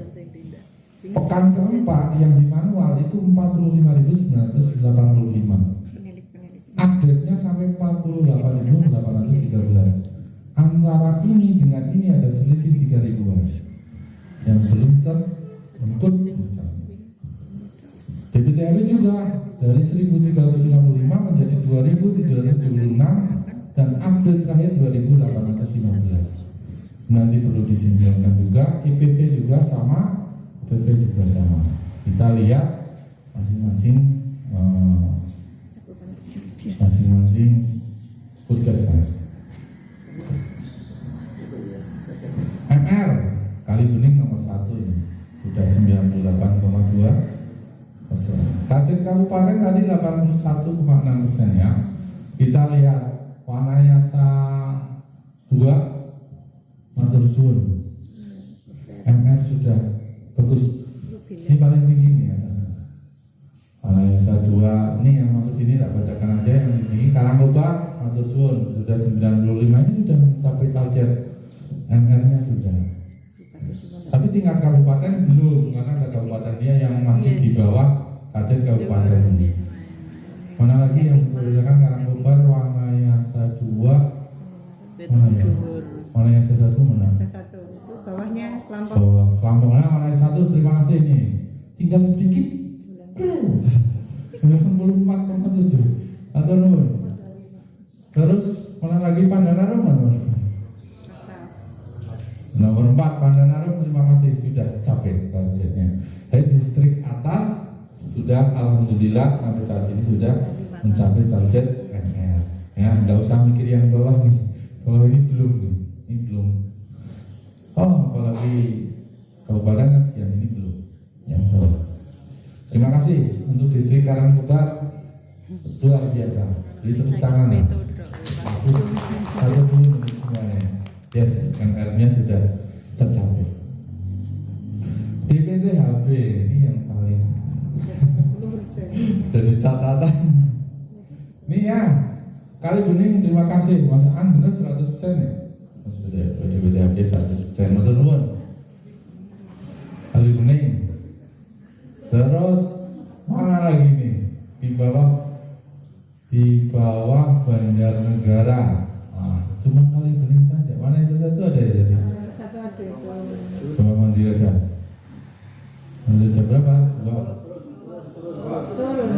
Pekan keempat yang di manual itu 45.985. Update-nya sampai 48.813. Antara ini dengan ini ada selisih 3.000-an yang belum terbentuk. DPTB juga dari 1.355 menjadi 2.776 dan update terakhir 2.815. Nanti perlu disimpulkan juga, IPV juga sama, IPV juga sama. Kita lihat masing-masing puskesmas. MR Kalibening nomor 1 ini sudah 98,2%. Target kabupaten tadi 81,6% ya. Kita lihat Wanayasa 2 matur suwun. MR sudah bagus. Ini paling tinggi nih ya. Wanayasa 2 ini yang masuk sini tak bacakan aja yang tinggi. Karangkobar matur suwun sudah 95, ini sudah mencapai target MR-nya sudah. Tapi tingkat kabupaten belum, karena ada kabupaten dia yang masih di bawah target kabupaten ini. Mana lagi yang diselesaikan? Karangkobar, Wanayasa 2, mana ya? Wanayasa 1 mana? Satu itu bawahnya Lampung. Oh, Lampungnya Wanayasa 1, terima kasih nih. Tinggal sedikit. 94,7 atau nur. Terus mana lagi Pandanarum mana? Nomor 4 Pandanarum, terima kasih sudah capai targetnya. Distrik atas sudah alhamdulillah sampai saat ini sudah mencapai target MR. Ya, nggak usah mikir yang bawah nih. Bawah ini belum nih. Ini belum. Oh, apalagi kabupaten kan sekian, ini belum. Yang bawah. Terima kasih untuk distrik Karangkobar, luar biasa. Jadi tepuk tangan. Bagus. 1 menit semuanya. Yes, MR-nya sudah tercapai. DPTHB ini yang paling jadi catatan. Nih ya, Kalibening terima kasih. Masaan benar 100% ya. Sudah DPTHB 100%. Matur nuwun. Kalibening. Terus mana lagi nih? Di bawah Banjarnegara. Nah, cuma Kalibening saja. Mana yang satu ada ya tadi? Satu ada itu. Coba mandi aja. Mandi aja berapa? 2. Turun.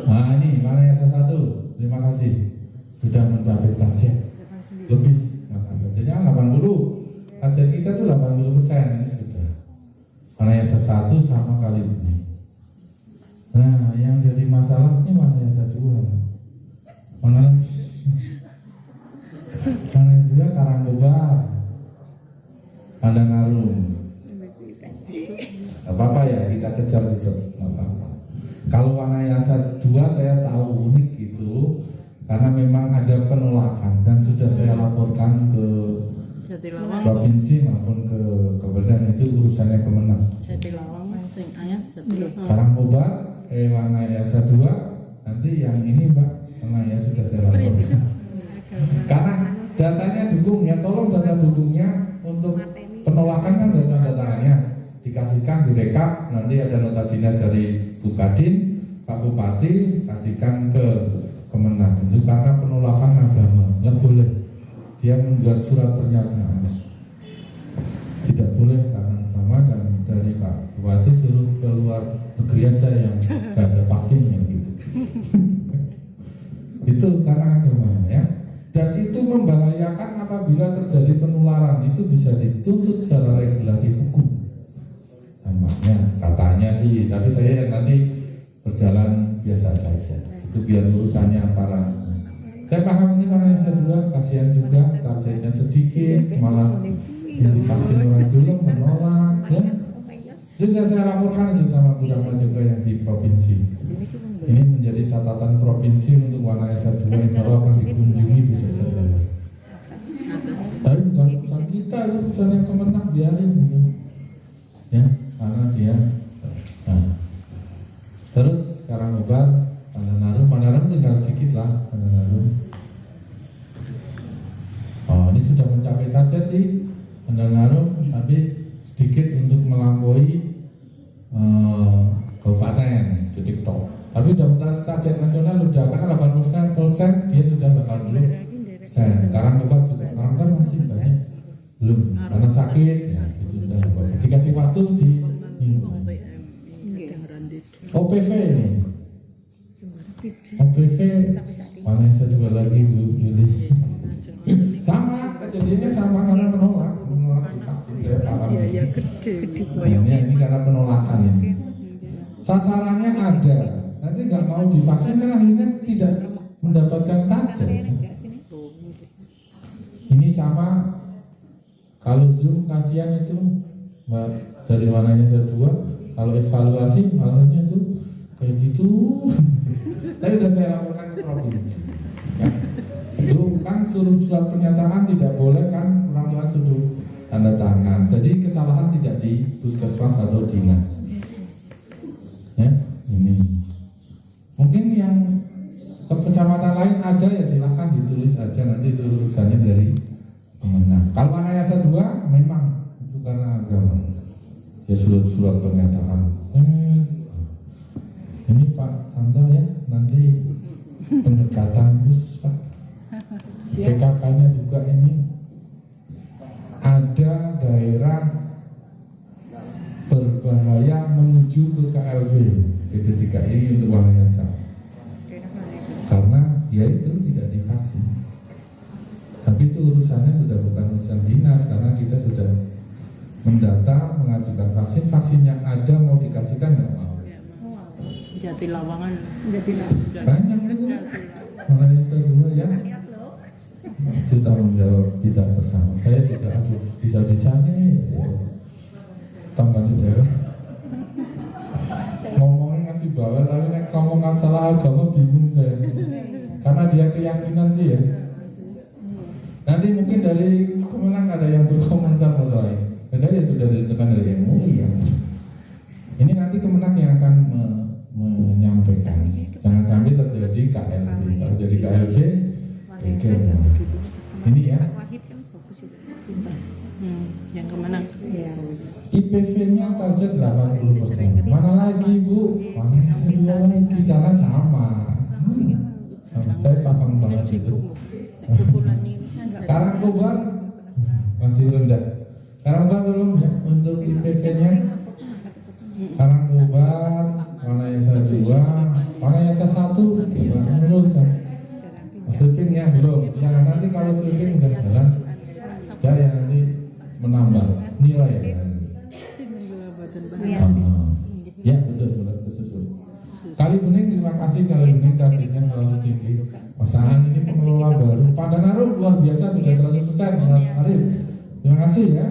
Nah ini mana yang satu? Terima kasih sudah mencapai target lebih. Jadi 80. Target kita tuh 80% ini sudah. Mana yang satu sama Kalibening. Nah yang jadi masalah ini mana yang 2? Mana juga Karangkobar, Pandanarum. Gak apa-apa ya, kita kejar besok. Gak apa-apa. Kalau Wanayasa 2 saya tahu unik itu karena memang ada penolakan dan sudah saya laporkan ke provinsi maupun ke kabupaten, itu urusannya Kemenang. Karangkobar, Wanayasa 2, nanti yang ini Mbak, Wanayasa sudah saya laporkan. Karena datanya dukung ya, tolong data dukungnya untuk penolakan kan ada tanda tangannya, dikasihkan direkap, nanti ada nota dinas dari Bukadin, Pak Bupati, kasihkan ke Kemenang. Itu karena penolakan agama, nggak boleh. Dia membuat surat pernyataan, tidak boleh karena agama, dan dari Pak Bupati suruh keluar negeri aja yang nggak ada vaksinnya gitu. Itu karena agama ya. Dan itu membahayakan apabila terjadi penularan, itu bisa dituntut secara regulasi hukum. Nampaknya katanya sih, tapi saya nanti berjalan biasa saja. Itu biar urusannya aparat. Saya paham ini mana yang saya dua, kasihan juga targetnya sedikit, malah ini vaksin orang dulu menolak, ya. Itu saya laporkan itu sama Bu Rahma juga yang di provinsi. Ini menjadi catatan provinsi untuk Wanayasa 2, insya Allah akan dikunjungi bisa saja. Tapi bukan urusan kita, itu urusan yang Kemenang, biarin gitu. Ya, karena dia. Nah, terus lah Pandangarum. Oh, ini sudah mencapai target sih Pandangarum, tapi sedikit untuk melampaui kabupaten di TikTok. Tapi udah target nasional udah, karena 80% dia sudah 80%. Karangkobar juga, Karangkobar masih banyak belum karena sakit ya, gitu sudah dikasih waktu di OPV ini. OPV mana saya lagi Bu Yudi. Sama kejadiannya sama, karena menolak vaksin. Saya paham. Ini karena penolakan ini. Sasarannya ada, nanti nggak mau divaksin kan akhirnya tidak mendapatkan target. Ini sama kalau Zoom kasihan itu dari warnanya kedua, kalau evaluasi malahnya itu kayak gitu. Tapi sudah saya laporkan ke provinsi. Ya. Itu kan surat pernyataan tidak boleh kan, orang tua sudah tanda tangan. Jadi kesalahan tidak di puskesmas atau dinas. Ya, ini mungkin yang ke kecamatan lain ada ya, silahkan ditulis aja, nanti itu urusannya dari pemenang. Kalau Anayasa 2 memang itu karena agama, ya surat pernyataan. Ini Pak Tanto ya, nanti pendekatan khusus Pak. PKK-nya juga ini ada daerah berbahaya menuju ke KLB PD3I untuk Wanayasa, karena ya itu tidak divaksin. Tapi itu urusannya sudah bukan urusan dinas, karena kita sudah mendata, mengajukan vaksin yang ada mau dikasihkan nggak mau. Jatilawangan, Banyak itu Wanayasa 2 ya. Itu tanggung jawab kita bersama. Saya juga bisa-bisanya ya. Tanggal daerah ngomongnya masih bawah, tapi nek ngomong masalah agama bingung saya, karena dia keyakinan sih ya. Nanti mungkin dari Kemenang ada yang berkomentar masalah ini, padahal ya sudah ditentukan dari MUI ya. Ini nanti Kemenang yang akan menyampaikan, jangan sampai terjadi KLB. Kalau jadi KLB betul. Ini ya yang kemana? IPV-nya target 80%. Mana lagi Bu? Mana saya lagi, karena sama. Saya paham banget itu. Karangkobar masih rendah. Karangkobar tolong ya untuk IPV-nya. Karangkobar, Wanayasa 2, Wanayasa 1 menurut saya. Syuting ya belum. Ya nanti kalau syuting udah jalan, ya nanti menambah nilai ya. Ya betul. Kali Bening, terima kasih Kali Bening, targetnya selalu tinggi. Pasangan ini pengelola baru Pandangarum luar biasa, sudah 100% Mas Arif. Terima kasih ya.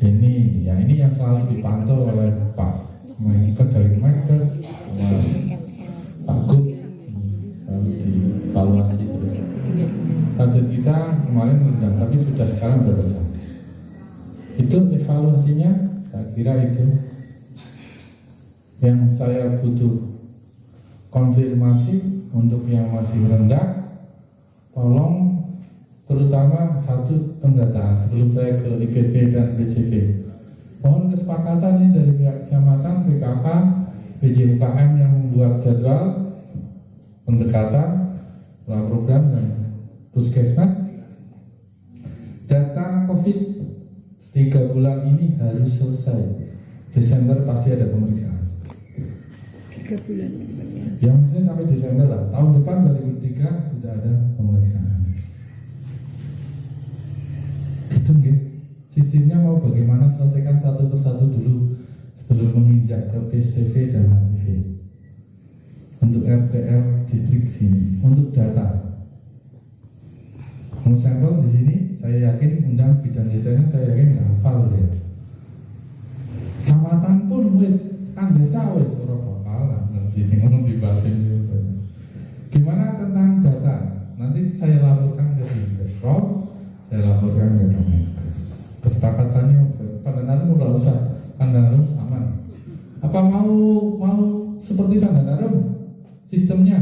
Ini yang selalu dipantau oleh Pak Menkes dari Kemenkes, Pak Gub, selalu dievaluasi terus. Target kita kemarin rendah, tapi sudah sekarang berbesar. Itu evaluasinya, saya kira itu yang saya butuh konfirmasi. Untuk yang masih rendah, tolong terutama satu pendataan sebelum saya ke IPV dan PJV. Mohon kesepakatan ini dari pihak kecamatan, PKK, PJUKM yang membuat jadwal pendekatan, program dan puskesmas. Data COVID 3 bulan ini harus selesai. Desember pasti ada pemeriksaan. 3 bulan. Ya maksudnya sampai Desember lah. Tahun depan 2003 sudah ada pemeriksaan. Itu nggih. Sistemnya mau bagaimana, selesaikan satu persatu dulu sebelum menginjak ke PCV dan HPV. Untuk RTL distrik sini, untuk data. Mau sampel di sini, saya yakin undang bidan desanya, saya yakin nggak hafal ya. Kecamatan pun wis kan desa wis ora bakal ngerti sing ngono dibatin. Gimana tentang data? Nanti saya laporkan ke Dinkes-Prov, saya laporkan ke Kemenkes. Kesepakatannya Pandangarum udah usah, Pandangarum aman. Apa mau seperti Pandanarum sistemnya.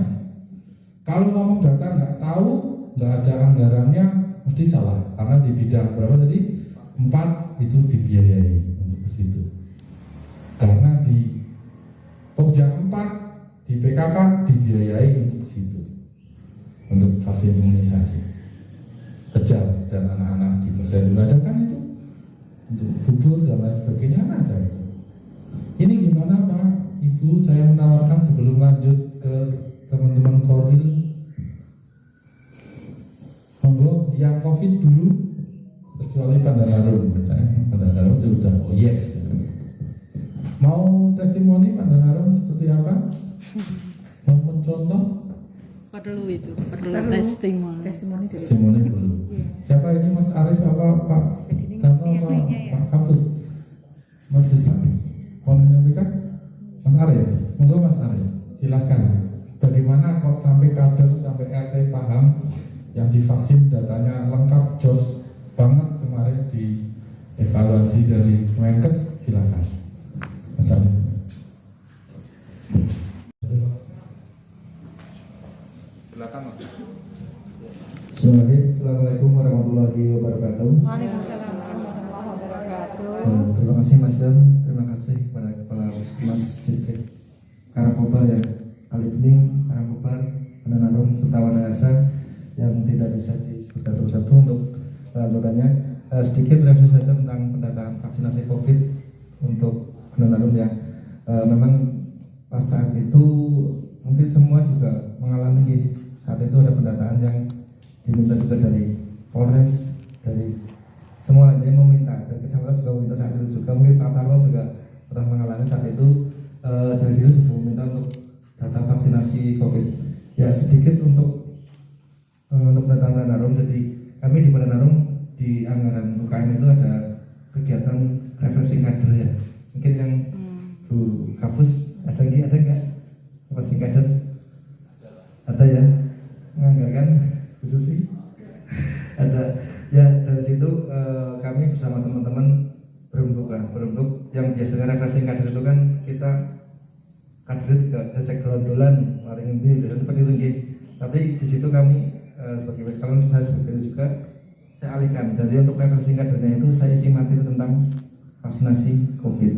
Kalau ngomong data nggak tahu, nggak ada anggarannya, mesti salah. Karena di bidang berapa tadi? 4 itu dibiayai untuk ke situ. Karena di Pokja 4 di PKK dibiayai untuk ke situ, untuk vaksin imunisasi. Kejar dan anak-anak di posyandu ada kan itu, untuk gugur dan lain sebagainya ada itu. Ini gimana Pak Ibu, saya menawarkan sebelum lanjut ke teman-teman Korwil, monggo yang COVID dulu, kecuali Pandanarum. Saya Pandanarum sudah oh yes. Mau testimoni Pandanarum seperti apa? Mau mencontoh? Perlu Perlu. testimoni. Testimoni dulu. Siapa ini Mas Arief apa Pak Darno apa Pak Kapus? Mas Rizka mau menyampaikan? Mas Arief, monggo Mas Arief, silahkan. Bagaimana kok sampai kader sampai RT paham yang divaksin datanya lengkap jos banget kemarin di evaluasi dari Kemenkes, silahkan Mas Arief. Silakan Mas. Assalamualaikum warahmatullahi wabarakatuh. Waalaikumsalam warahmatullahi wabarakatuh. Terima kasih Mas Dan, terima kasih kepada Kepala Puskesmas Distrik Karangkobar ya, Alibning, Karangkobar, Pandanarum, serta Wanayasa yang tidak bisa disebutkan satu-satu untuk anggotanya. Sedikit review saja tentang pendataan vaksinasi COVID untuk Pandanarum ya. Memang pas saat itu mungkin semua juga mengalami saat itu ada pendataan yang diminta juga dari Polres, dari semua lainnya meminta, dan kecamatan juga meminta saat itu juga. Mungkin Pak Tarno juga pernah mengalami saat itu, dari diri sudah meminta untuk data vaksinasi COVID. Ya sedikit untuk pendataan Pandanarum. Jadi kami di Pandanarum di anggaran UKM itu ada kegiatan refreshing kader ya. Mungkin yang Bu Kapus ada nggak refreshing kader? Ada ya, menganggarkan khusus sih. Ada ya, dari situ kami bersama teman-teman berbentuk yang biasanya refreshing kader itu kan kita kader juga cek dolan-dolan maring ini biasanya seperti itu nggih. Tapi di situ kami sebagai kalau saya sebagai juga saya alihkan. Jadi untuk refreshing kadernya itu saya isi materi tentang vaksinasi COVID.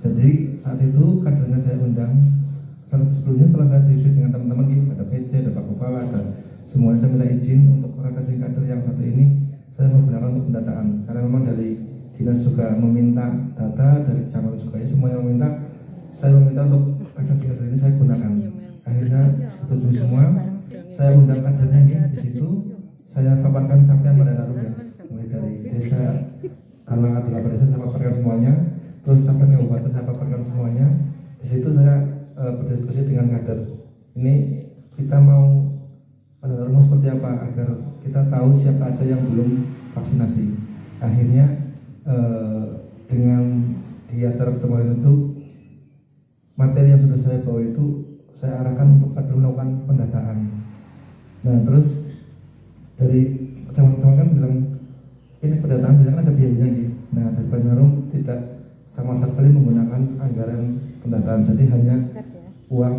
Jadi saat itu kadernya saya undang. Sebelumnya setelah saya diskusi dengan teman-teman, ada PC, ada Pak Kepala, ada semuanya, saya minta izin untuk refreshing kader yang satu ini saya menggunakan untuk pendataan. Karena memang dari dinas juga meminta data, dari kecamatan juga ya, semuanya meminta. Saya meminta untuk refreshing kader ini saya gunakan. Akhirnya setuju semua. Saya undang kadernya di situ. Saya paparkan capaian Pandanarum ya, mulai dari desa Talang ada 8 desa saya paparkan semuanya. Terus capaian kabupaten saya paparkan semuanya. Di situ saya berdiskusi dengan kader. Ini kita mau Pandanarum seperti apa agar kita tahu siapa aja yang belum vaksinasi. Akhirnya dengan di acara pertemuan itu materi yang sudah saya bawa itu saya arahkan untuk kader melakukan pendataan. Nah terus dari kecamatan kan bilang ini pendataan biasanya kan ada biayanya gitu. Nah dari Pandanarum tidak sama sekali menggunakan anggaran pendataan, jadi hanya uang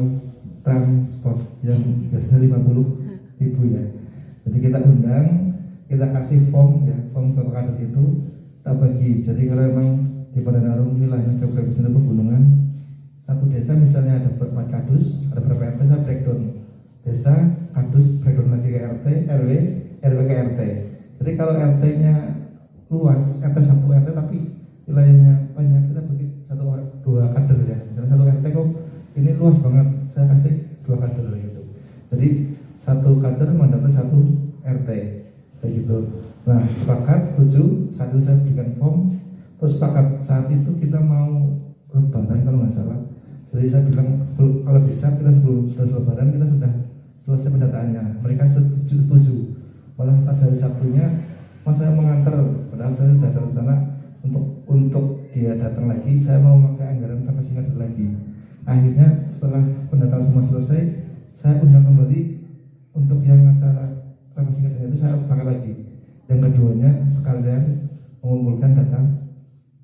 transport yang biasanya 50.000 ya. Jadi kita undang, kita kasih form ya, form ke kader itu kita bagi. Jadi kalau memang di Pandanarum wilayahnya geografis itu pegunungan, satu desa misalnya ada 4 kadus, ada berapa RT, saya breakdown desa, kadus, breakdown lagi ke RT, RW, RW ke RT. Jadi kalau RT-nya luas, RT 1 RT tapi wilayahnya banyak, kita bagi 2 kader ya. Misalnya 1 RT kok ini luas banget, saya kasih 2 kader gitu. Jadi 1 kader mendata 1 RT kayak gitu. Nah sepakat, setuju, saat itu saya berikan form. Terus sepakat saat itu kita mau lebaran kalau nggak salah. Jadi saya bilang kalau bisa kita sebelum sudah lebaran kita sudah selesai pendataannya. Mereka setuju. Malah pas hari Sabtunya, mas saya mengantar, padahal saya sudah ada rencana untuk dia datang lagi. Saya mau pakai anggaran refreshing kader lagi. Akhirnya setelah pendataan semua selesai, saya undang kembali untuk yang acara refreshing kader itu saya pakai lagi. Yang keduanya sekalian mengumpulkan data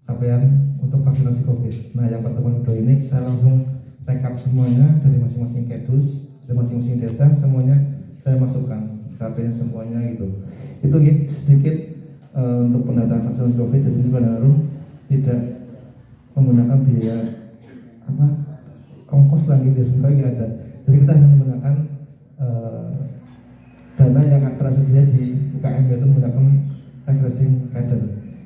capaian untuk vaksinasi COVID. Nah yang pertemuan kedua ini saya langsung rekap semuanya dari masing-masing kedus, dari masing-masing desa, semuanya saya masukkan capainya semuanya gitu. Itu sedikit untuk pendataan vaksinasi COVID. Jadi di Bandar tidak menggunakan biaya ongkos lagi di sebenarnya ada. Jadi kita hanya menggunakan dana yang tersedia di UKM, yaitu menggunakan refreshing kader.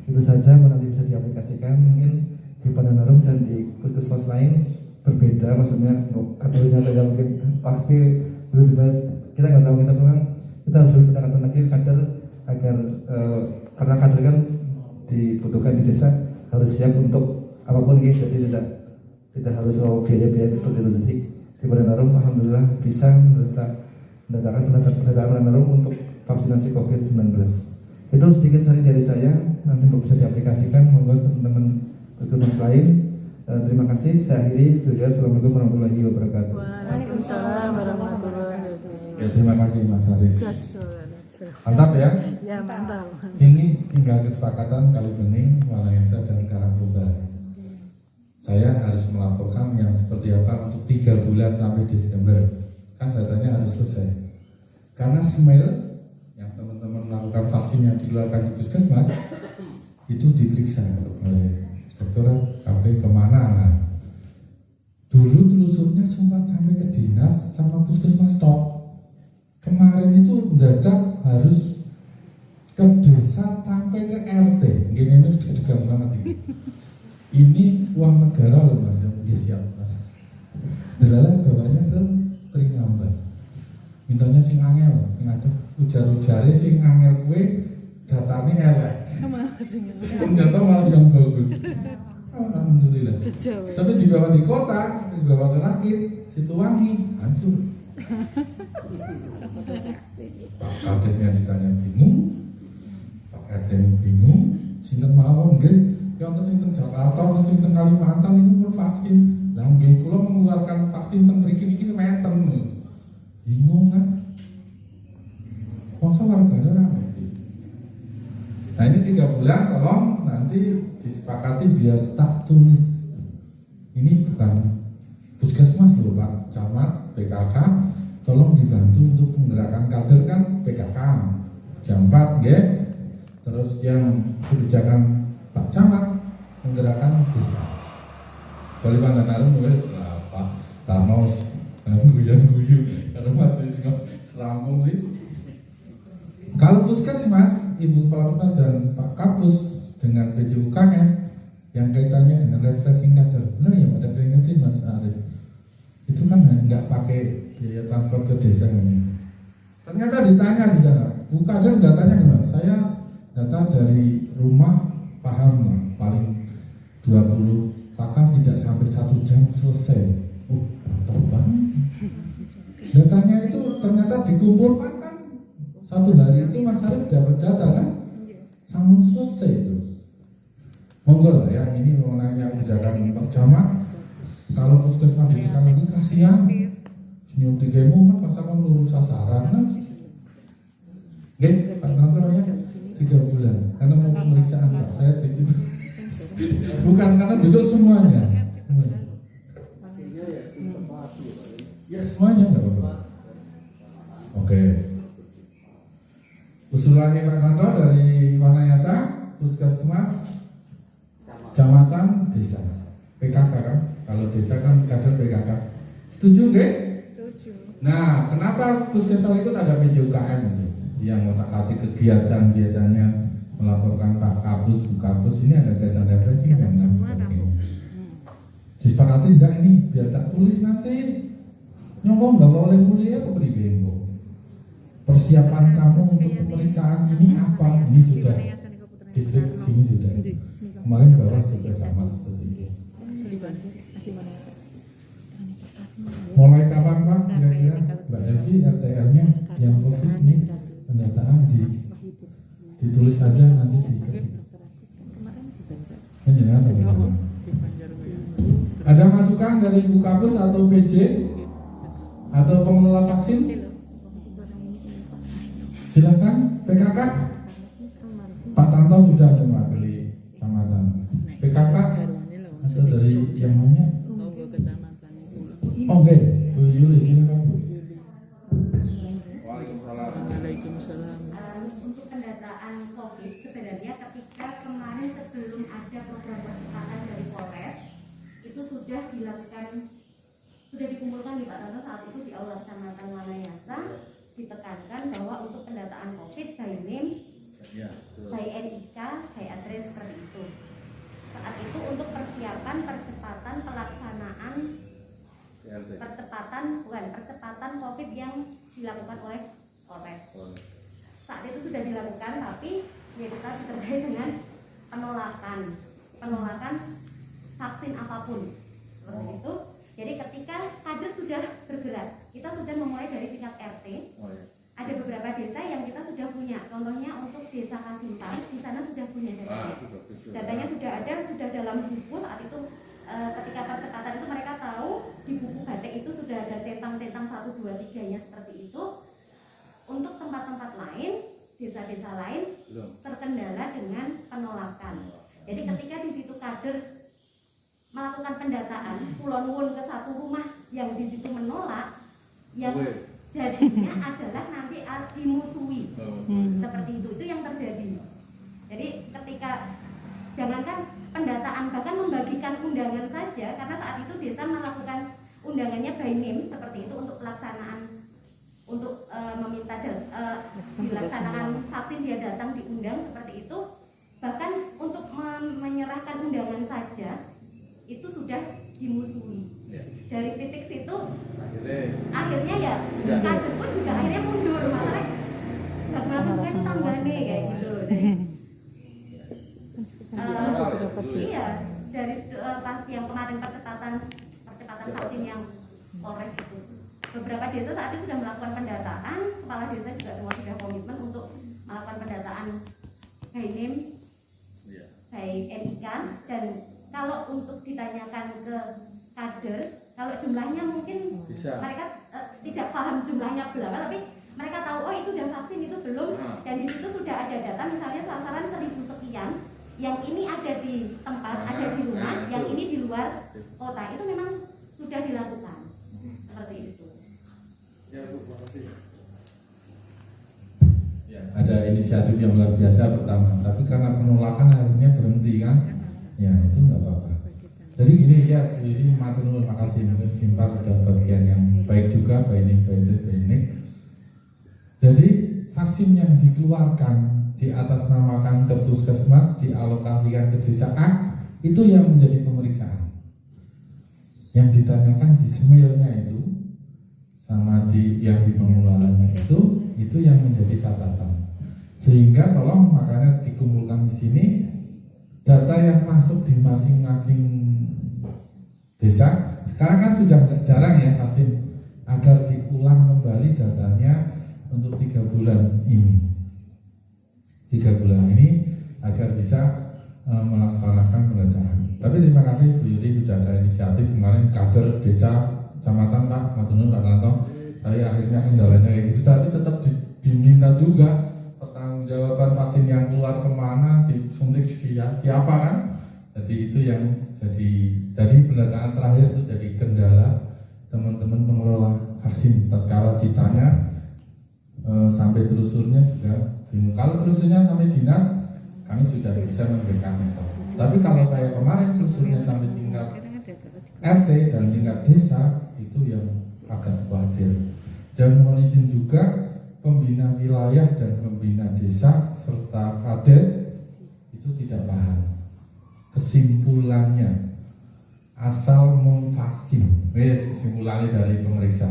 Itu saja nanti bisa diaplikasikan mungkin di Pandanarum dan di puskesmas lain berbeda, maksudnya kadernya tidak mungkin pasti kita nggak tahu, kita memang kita harus pendekatan lagi kader agar karena kader kan dibutuhkan di desa harus siap untuk apapun gitu, jadi tidak harus biaya-biaya seperti itu. Jadi di Pandanarum alhamdulillah bisa mendatangkan Pandanarum untuk vaksinasi COVID-19. Itu sedikit saran dari saya, nanti bisa diaplikasikan monggo teman-teman puskesmas lain. Terima kasih. Saya akhiri. Assalamualaikum warahmatullahi wabarakatuh. Waalaikumsalam warahmatullahi wabarakatuh. Ya, terima kasih Mas Arif. Mantap Mantap ya. Ya mantap. Sini tinggal kesepakatan Kalibening, Wanayasa dan Karangkobar. Saya harus melaporkan yang seperti apa untuk 3 bulan sampai Desember. Kan datanya harus selesai. Karena Smile yang teman-teman melakukan vaksin yang dikeluarkan di puskesmas itu diperiksa oleh Direktorat KP kemana. Nah, dulu telusurnya sempat sampai ke dinas sama puskesmas tok. Kemarin itu mendadak harus ke desa sampai ke RT. Ini sudah degan banget ini. Ini uang negara loh Mas, yang dia siap. Delalah bawanya ke Pringambang. Mintanya sing angel, sing ada ujar-ujare sing angel kue datanya elek. Ternyata malah yang bagus. Alhamdulillah. Tapi dibawa di kota, dibawa ke Rakit, Situwangi, hancur. Pak Kadesnya ditanya bingung, Pak RT bingung, sinten mawon nggih, yang terus sinten Jakarta, terus sinten Kalimantan itu pun vaksin. Lah nggih kula mengeluarkan vaksin teng mriki niki semeten. Bingung kan? Masa warganya ramai. Nah ini 3 bulan tolong nanti disepakati biar staf tulis. Ini bukan puskesmas loh Pak Camat, PKK, tolong dibantu untuk menggerakkan kader kan PKK jam 4 ya. Terus yang kebijakan Pak Camat menggerakkan desa. Kalau Pandanarum nulis Pak Tarnos guyon-guyu karena masih serampung sih. Kalau puskesmas, Ibu Kepala Puskesmas dan Pak Kapus dengan PJUKM yang kaitannya dengan refreshing kader, benar ya Pak, refreshing kader Mas Arif, itu kan nggak pakai biaya transport ke desa ini. Ternyata ditanya di sana, Bu Kader datanya gimana? Saya data dari rumah paham lah, paling 20 kakak tidak sampai 1 jam selesai. Mantap banget. Datanya itu ternyata dikumpulkan kan 1 hari itu Mas Arif dapat data kan, sama selesai itu. Monggo lah ya, ini mau nanya kebijakan Pak Camat. Kalau puskesmas ditekan lagi kasihan. Senyum 3 momen pasangan lurus sasaran kan. Oke, Pak Tanto ya 3 bulan karena mau pemeriksaan Pak, saya titip. Bukan karena besok semuanya. Ya semuanya nggak apa-apa. Oke. Usulannya Pak Tanto dari Wanayasa, Puskesmas, Kecamatan, Desa, PKK kan? Kalau desa kan kader PKK. Setuju nggak? Setuju. Nah, kenapa Puskesmas ikut ada PJUKM itu? Yang otak-atik kegiatan biasanya melaporkan Pak Kapus, Bu Kapus, ini ada kegiatan refreshing dan sebagainya. Disepakati enggak ini? Biar tak tulis nanti. Nyongkong nggak boleh kuliah ke Pribengko. Persiapan kamu untuk pemeriksaan ini apa? Ini sudah distrik sini sudah. Kemarin bawah juga sama seperti itu. Mulai kapan Pak kira-kira Mbak Elvi RTL-nya yang COVID ini pendataan ditulis saja nanti diketik. Jangan ada masukan dari Bu Kapus atau PJ atau pengelola vaksin? Silakan PKK. Pak Tanto sudah ada mewakili kecamatan. PKK atau dari yang lainnya? Oke, Bu Yuli silakan Bu. Waalaikumsalam. Untuk pendataan COVID sebenarnya ketika kemarin sebelum ada program percepatan dari Polres itu sudah dilakukan, sudah dikumpulkan di Pak Tanto saat itu di Aula Kecamatan Wanayasa, ditekankan bahwa untuk pendataan COVID by name, by NIK, by address seperti itu. Saat itu untuk persiapan percepatan pelaksanaan percepatan COVID yang dilakukan oleh Polres. Saat itu sudah dilakukan, tapi ya kita terkait dengan penolakan vaksin apapun seperti itu. Jadi ketika kader sudah bergerak, kita sudah memulai dari tingkat RT. Ada beberapa desa yang kita sudah punya, contohnya untuk desa Kasimpan, di sana sudah punya datanya. Datanya sudah ada, sudah dalam buku. Saat itu ketika percepatan itu mereka tahu di buku batik itu sudah ada centang-centang 1, 2, 3-nya seperti itu. Untuk tempat-tempat lain, desa-desa lain terkendala dengan penolakan. Jadi ketika di situ kader melakukan pendataan, pulau nuwun ke satu rumah yang di situ menolak, yang jadinya adalah nanti dimusuhi. Seperti itu yang terjadi. Jadi ketika jangankan pendataan, bahkan membagikan undangan saja, karena saat itu desa melakukan undangannya by name seperti itu untuk pelaksanaan, untuk meminta dilaksanakan vaksin dia datang diundang seperti itu. Bahkan untuk menyerahkan undangan saja itu sudah dimusuhi. Dari titik situ akhirnya ya kader pun juga akhirnya mundur, masalah nggak melakukan tanggane kayak gitu. Iya, dari pas yang kemarin percepatan vaksin yang Polres itu, beberapa desa saat itu sudah melakukan pendataan, kepala desa juga semua sudah komitmen untuk melakukan pendataan by name, by NIK. Dan kalau untuk ditanyakan ke kader, kalau jumlahnya mungkin mereka tidak paham jumlahnya berapa, tapi mereka tahu oh itu udah vaksin, itu belum, dan di situ sudah ada data misalnya sasaran 1000 sekian, yang ini ada di tempat, ada di rumah, yang ini di luar kota, itu memang sudah dilakukan seperti itu. Ya, ada inisiatif yang luar biasa pertama, tapi karena penolakan akhirnya berhenti kan, ya itu nggak apa-apa. Jadi gini ya, ini matur nuwun, makasih, mungkin Simpar udah bagian yang baik juga, baik. Jadi vaksin yang dikeluarkan diatasnamakan ke puskesmas, dialokasikan ke desa A, itu yang menjadi pemeriksaan. Yang ditanyakan di semilnya itu sama yang di pengeluarannya itu yang menjadi catatan. Sehingga tolong makanya dikumpulkan di sini data yang masuk di masing-masing desa. Sekarang kan sudah jarang ya vaksin, agar diulang kembali datanya untuk 3 bulan ini. 3 bulan ini agar bisa melaksanakan pendataan. Tapi terima kasih Bu Yuli sudah ada inisiatif kemarin kader desa kecamatan Pak Matunun Pak Tanto. Tapi akhirnya kendalanya kayak gitu. Tapi tetap diminta juga pertanggungjawaban vaksin yang keluar kemana, disuntik siapa kan? Jadi itu yang jadi pendataan terakhir itu jadi kendala teman-teman pengelola vaksin. Tatkala ditanya sampai telusurnya juga bingung. Kalau telusurnya sampai dinas, kami sudah bisa memberikan info. Tapi kalau kayak kemarin telusurnya sampai tingkat RT dan tingkat desa, itu yang agak khawatir. Dan mohon izin juga pembina wilayah dan pembina desa serta kades itu tidak paham. Kesimpulannya asal memvaksin, kesimpulannya dari pemeriksa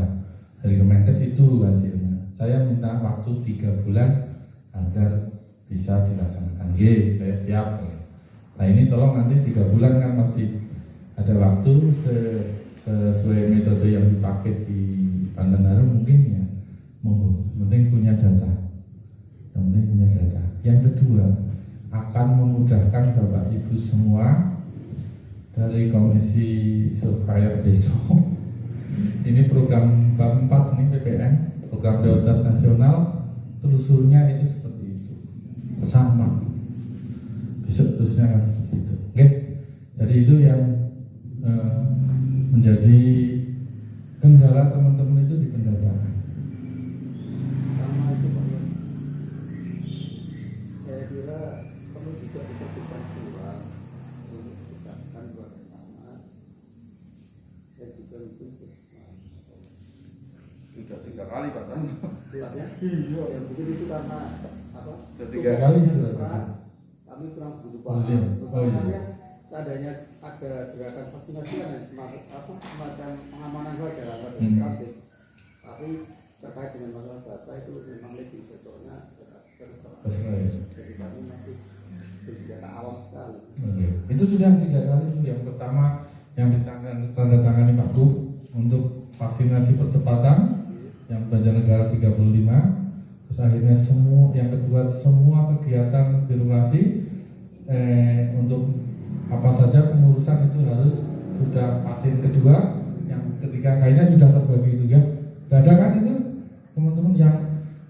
dari Kemenkes itu hasilnya. Saya minta waktu 3 bulan agar bisa dilaksanakan. Saya siap. Nah ini tolong nanti 3 bulan kan masih ada waktu sesuai metode yang dipakai di Banten mungkin ya. Monggo, penting punya data. Yang penting punya data. Yang kedua, akan memudahkan Bapak Ibu semua dari Komisi Surveyor besok. Ini program bab 4 ini PPN, program prioritas nasional, telusurnya itu seperti itu. Sama. Besok terusnya seperti itu. Oke. Jadi itu yang menjadi Sudah 3 kali Pak Tan. Suratnya? Iya, yang mungkin itu karena apa? Sudah 3 kali surat. Kami kurang butuh Oh, iya. Oh, iya. Seandainya ada gerakan vaksinasi kan semacam pengamanan saja lah, tapi terkait dengan masalah data itu memang lebih sebetulnya Terserah ya. jadi kami masih data awam sekali. Oke. Itu sudah 3 kali. Yang pertama yang tanda tangani Pak Gub untuk vaksinasi percepatan yang Banjarnegara 35. Terus akhirnya yang kedua semua kegiatan birokrasi untuk apa saja pengurusan itu harus sudah vaksin kedua, yang ketiga kayaknya sudah terbagi itu ya. Sudah ada kan itu teman-teman yang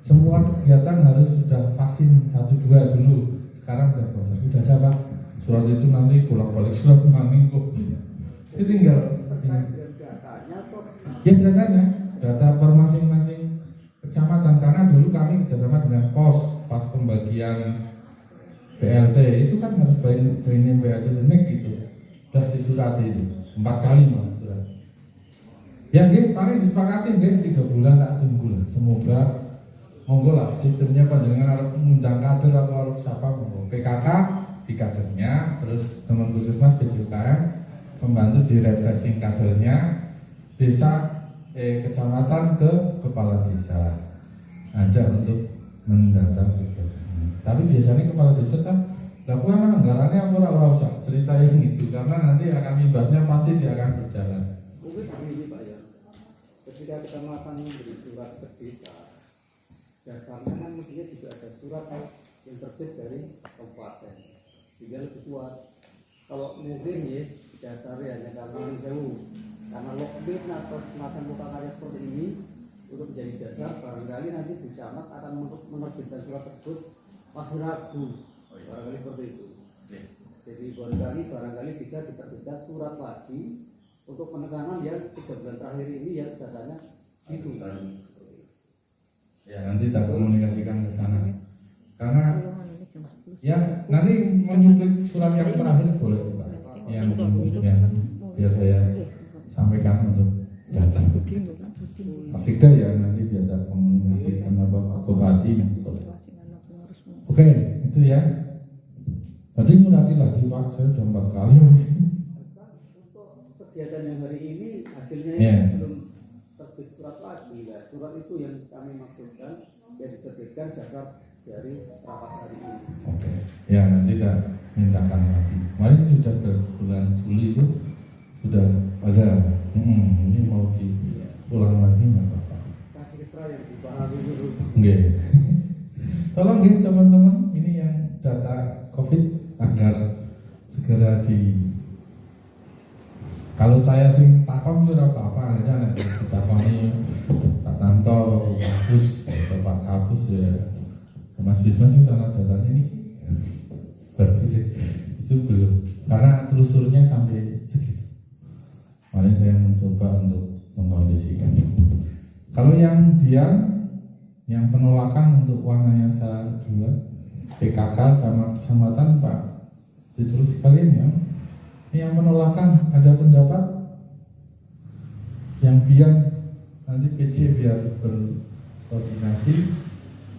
semua kegiatan harus sudah vaksin 1-2 dulu. Sekarang sudah bosan, sudah ada Pak. Surat itu nanti bolak-balik surat maning kok. Itu tinggal ya datanya, data per masing-masing kecamatan, karena dulu kami kerjasama dengan pos pas pembagian BLT itu kan harus bayarin BLT senek gitu, udah disurati itu 4 kali malah surat. Ya nggih, paling disepakati nggih 3 bulan tak tunggu lah. Semoga monggo lah sistemnya panjenengan harus mengundang kader atau harus siapa monggo. PKK di kadernya, terus teman puskesmas PJKM membantu di refreshing kadernya, desa kecamatan ke kepala desa ada untuk mendata kegiatan. Tapi biasanya kepala desa kan lakukan anggarannya apa usah cerita yang itu, karena nanti akan imbasnya pasti dia akan berjalan. Mungkin ini Pak ya, ketika kita melakukan memberi surat ke desa, dasarnya kan mestinya juga ada surat yang terbit dari kabupaten, sehingga lebih kuat. Kalau mungkin ya dasarnya hanya karena sewu, karena lockdown atau semacam buka karya seperti ini untuk menjadi dasar, barangkali nanti Bu Camat akan menerbitkan surat tersebut masih ragu, barangkali seperti itu. Jadi barangkali bisa diterbitkan surat lagi untuk penekanan yang 3 bulan terakhir ini yang datanya gitu. Ya nanti tak komunikasikan ke sana, karena ya nanti menyuplik surat yang terakhir boleh Pak, yang biar saya sampaikan untuk data. Masikda ya nanti biar tak komunikasikan Bapak Bupati. Oke, itu ya. Berarti nyurati lagi Pak, saya sudah 4 kali. Untuk kegiatan yang hari ini hasilnya belum terbit surat lagi. Nah, surat itu yang kami maksudkan yang diterbitkan dasar dari rapat hari ini. Oke, ya nanti tak mintakan lagi. Kemarin sudah bulan Juli itu sudah ada. Ini mau diulang lagi nggak apa-apa. Kasih keterangan yang dipahami dulu. Oke. Tolong guys teman-teman, ini yang data COVID agar segera kalau saya sih takon sudah apa aja nih ditakoni Pak Tanto, Pak Gus, atau Pak Kapus ya, Mas Bismas itu sana datanya ini berarti itu belum, karena telusurnya sampai segitu. Kemarin saya mencoba untuk mengkondisikan. Kalau yang yang penolakan untuk Wanayasa 2 PKK sama kecamatan Pak ditulis sekalian ya. Ini yang penolakan ada pendapat, yang nanti PC biar berkoordinasi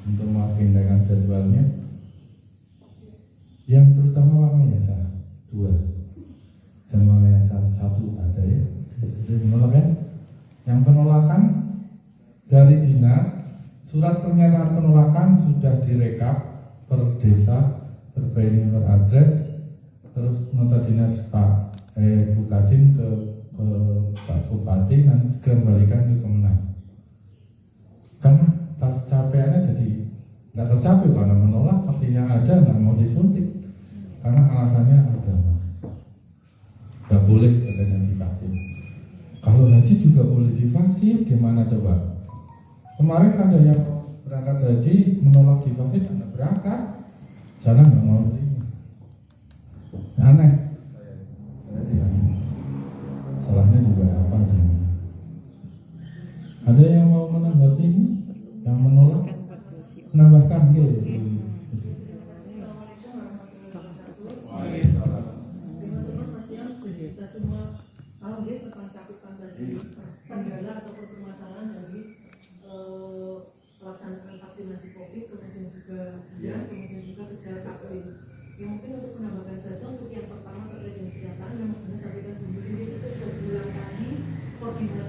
untuk mengagendakan jadwalnya. Yang terutama Wanayasa 2 dan Wanayasa 1 ada ya. Jadi menolak ya. Yang penolakan dari dinas, surat pernyataan penolakan sudah direkap per desa, berbagai nomor address, terus nota dinas Pak Bu Kadin ke Pak Bupati, nanti kembalikan ke Kemenang. Karena tercapaiannya jadi nggak tercapai karena menolak vaksin yang ada, nggak mau disuntik karena alasannya agama, nggak boleh katanya divaksin. Kalau haji juga boleh divaksin, gimana coba? Kemarin ada yang berangkat haji menolak divaksin, nggak berangkat, sana nggak mau terima. Aneh. Salahnya juga apa aja? Ada yang mau menanggapi ini? Yang menolak? Menambahkan gitu. Kita semua kalau dia tentang cakupan tadi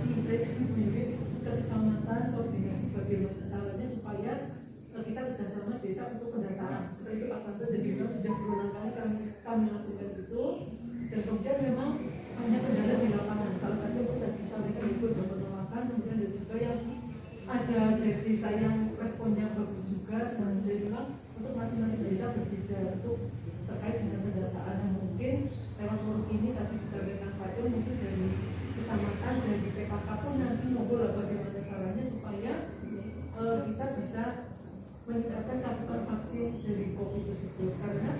koordinasi, saya sendiri ke kecamatan koordinasi bagaimana caranya supaya kita kerjasama desa untuk pendataan. Seperti itu Pak Tanto, jadi memang sudah berulang kali kami lakukan itu, dan kemudian memang banyak kendala di lapangan. Salah satu yang tadi disampaikan itu ada penolakan, kemudian ada juga yang ada dari desa yang responnya bagus juga. Sebenarnya memang untuk masing-masing desa berbeda untuk terkait dengan pendataan yang mungkin lewat forum ini tadi disampaikan Pak Jo, mungkin dari kecamatan, dari PKK pun nanti ngobrol bagaimana caranya supaya kita bisa meningkatkan cakupan vaksin dari COVID tersebut. Karena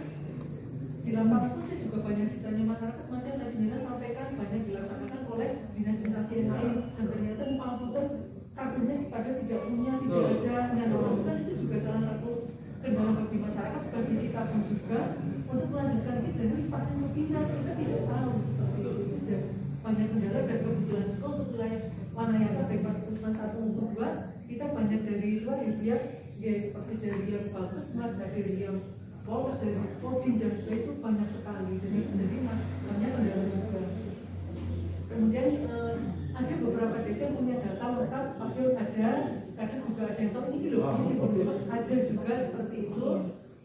di lapangan pun saya juga banyak ditanya masyarakat, macam tadi Nina sampaikan banyak dilaksanakan oleh dinas-dinas yang lain, dan ternyata mumpung kartunya pada tidak punya, tidak ada, dan kan itu juga salah satu kendala bagi masyarakat, bagi kita pun juga untuk melanjutkan jenis vaksin berpindah, kita tidak tahu seperti itu. Dan banyak kendala, dan kebetulan juga untuk wilayah Wanayasa baik Puskesmas 1 maupun 2 kita banyak dari luar ya, seperti dari yang Puskesmas, dari yang Polres, dari Kodim dan sebagainya itu banyak sekali. Jadi banyak kendala juga. Kemudian ada beberapa desa yang punya data lengkap, tapi ada, kadang juga ada yang tahu ini loh, ini belum ada juga seperti itu.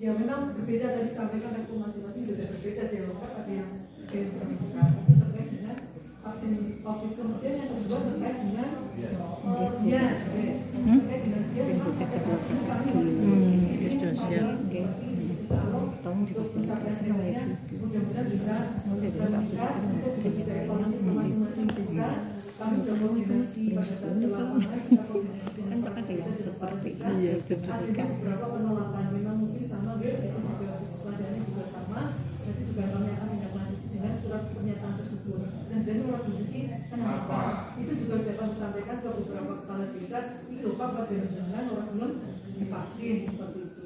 Ya memang berbeda, tadi sampaikan respon masing-masing juga berbeda, ada yang lengkap, ada yang terpisah. Itu terkait dengan vaksin COVID. Kemudian yang kedua terkait dengan terkait dengan memang sampai saat ini kami mudah-mudahan bisa meningkat. Kita juga sudah evaluasi ke masing-masing desa. Kami sudah koordinasi pada saat di lapangan, kita koordinasi dengan desa seperti itu. Ada beberapa penolakan, memang mungkin sama itu juga pelajarannya juga sama. Nanti juga kami akan menindaklanjuti dengan surat pernyataan tersebut. Dan jadi orang bukti kenapa? Itu juga sudah kami sampaikan ke beberapa kepala desa. Ini lupa pada jangan orang belum divaksin seperti itu.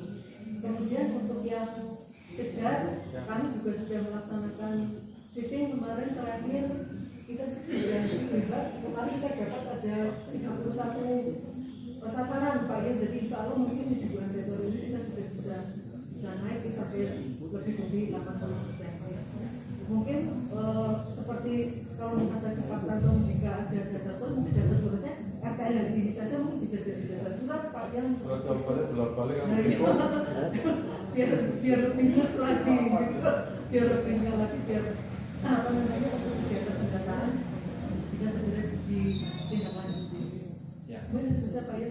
Kemudian untuk yang kejar, kami juga sudah melaksanakan sweeping kemarin terakhir. Kita sudah hebat, kemarin kita dapat ada 31 sasaran Pak ya, jadi insya Allah mungkin di bulan Januari ini kita sudah bisa naik sampai lebih dari 80%. Mungkin seperti kalau misalnya di Pak Tanto jika ada dasar surat, mungkin dasar suratnya RTL dari diri saja mungkin bisa jadi dasar surat Pak yang surat bolak-balik biar lebih lagi gitu, biar lebih lagi biar apa namanya untuk kegiatan pendataan bisa segera ditindaklanjuti. Ya.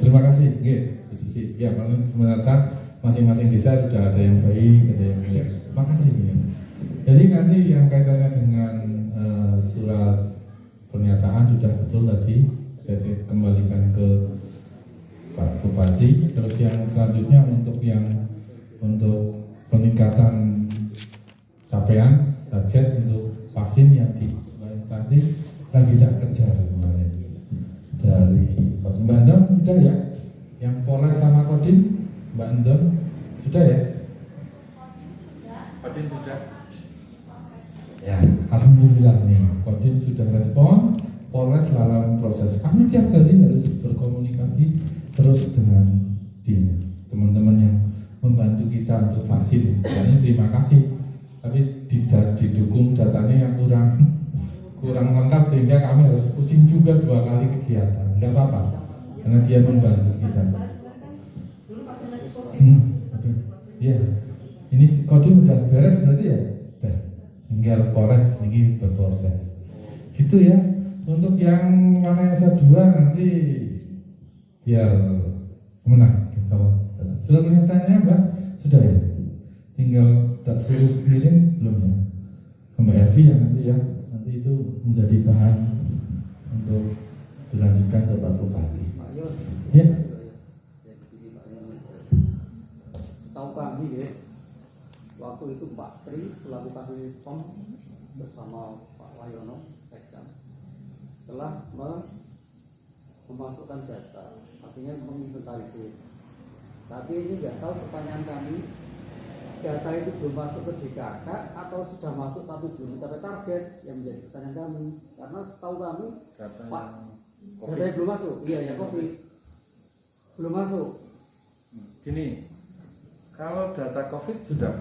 Terima kasih. Bu Sisi. Ya, sebenarnya masing-masing desa sudah ada yang baik, ada yang baik. Terima kasih. Jadi nanti yang kaitannya dengan surat pernyataan sudah betul tadi. Saya kembalikan ke Pak Bupati. Terus yang selanjutnya untuk peningkatan capaian target untuk vaksin yang di instansi lagi tidak kejar kemarin dari Mbak Endon sudah ya, yang Polres sama Kodim Mbak Endon sudah ya, Kodim sudah ya, alhamdulillah nih Kodim sudah respon, Polres dalam proses. Kami tiap hari harus berkomunikasi terus dengan teman-teman yang membantu kita untuk vaksin. Dan terima kasih. Tapi didukung datanya yang kurang lengkap sehingga kami harus pusing juga 2 kali kegiatan. Enggak apa-apa, karena dia membantu kita. Iya, ini Kodim udah beres berarti ya? Udah, tinggal Polres ini berproses. Gitu ya. Untuk yang Wanayasa 2 nanti biar menang. Sudah pernyataannya Mbak? Sudah ya? Tinggal tak suruh kirim belum ya? Mbak Elvi ya nanti itu menjadi bahan untuk dilanjutkan ke Pak Bupati. Ya. Setahu kami ya, waktu itu Pak Tri selaku Kasih Pom bersama Pak Wayono Sekjam telah memasukkan data, artinya menginventarisir. Tapi ini nggak tahu, pertanyaan kami, data itu belum masuk ke DKK atau sudah masuk tapi belum mencapai target, yang menjadi pertanyaan kami. Karena setahu kami Pak, data belum masuk. Iya ya, COVID belum masuk. Gini, kalau data COVID sudah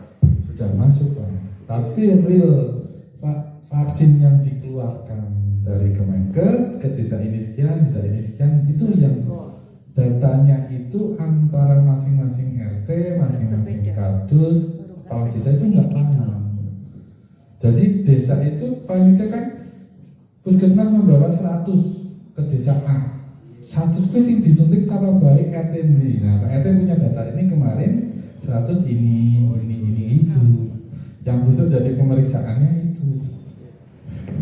masuk Pak. Tapi real vaksin yang dikeluarkan dari Kemenkes ke desa ini sekian, itu yang datanya itu antara masing-masing RT, masing-masing kadus, kepala desa itu nggak paham. Jadi desa itu paling tidak kan puskesmas membawa 100 ke desa A, 100 itu sih disuntik sama baik RT ini. Nah, RT punya data ini kemarin 100 ini itu. Yang besok jadi pemeriksaannya itu.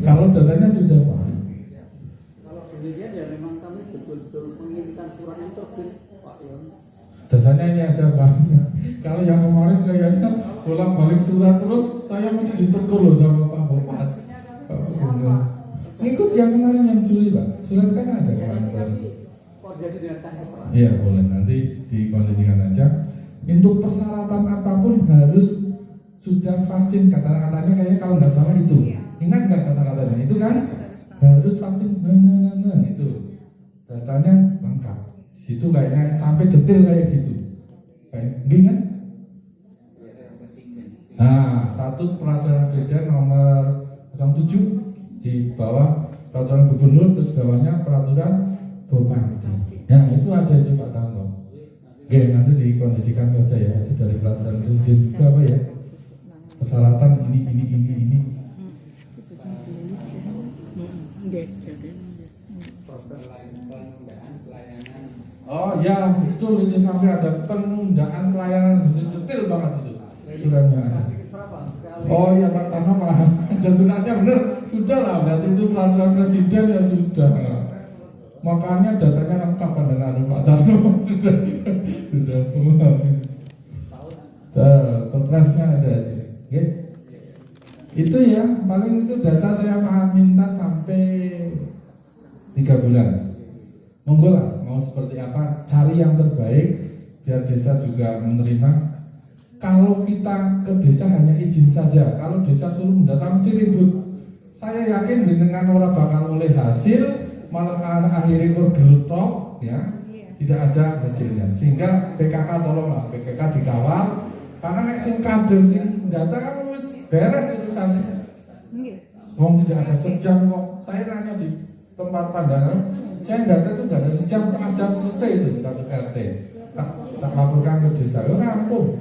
Kalau datanya sudah paham. Kalau demikian ya memang kami betul-betul menginginkan surat yang terbit, Pak Yon. Dasarnya ini aja Pak. Kalau yang kemarin kayaknya bolak-balik surat terus, saya mesti ditegur loh sama Pak Bupati. Ngikut yang kemarin yang Juli Pak, surat kan ada kemarin. Koordinasi dengan kasih. Iya boleh, nanti dikondisikan aja. Untuk persyaratan apapun harus sudah vaksin, kata-katanya kayaknya kalau nggak salah itu. Ingat nggak kata-katanya? Itu kan harus vaksin, itu datanya lengkap. Di situ kayaknya sampai detail kayak gitu. Kayak gini kan? Nah, satu peraturan presiden nomor 07 di bawah peraturan gubernur, terus bawahnya peraturan bupati. Nah, itu ada itu Pak Tanto. Oke, nanti dikondisikan saja ya. Itu dari peraturan presiden juga apa ya? Persyaratan ini. Oh ya betul itu sampai ada penundaan pelayanan bisa detail banget itu suratnya ada. Oh ya Pak Tarno Pak ada suratnya bener sudah lah berarti itu peraturan presiden ya sudah. Makanya datanya lengkap kan dengan Pak Tarno sudah. Perpresnya ada aja. Okay. Itu ya paling itu data saya minta sampai 3 bulan. Monggo lah mau seperti apa cari yang terbaik biar desa juga menerima. Kalau kita ke desa hanya izin saja, kalau desa suruh mendata mesti ribut. Saya yakin jenengan orang bakal oleh hasil malah akhirnya bergelutok ya tidak ada hasilnya. Sehingga PKK tolonglah PKK dikawal karena nek sing kader sing data kan wis beres urusannya. Wong tidak ada sejam kok. Saya nanya di tempat pandangan, saya data itu nggak ada sejam, setengah jam selesai itu satu RT. Tak laporkan ke desa, ya rampung.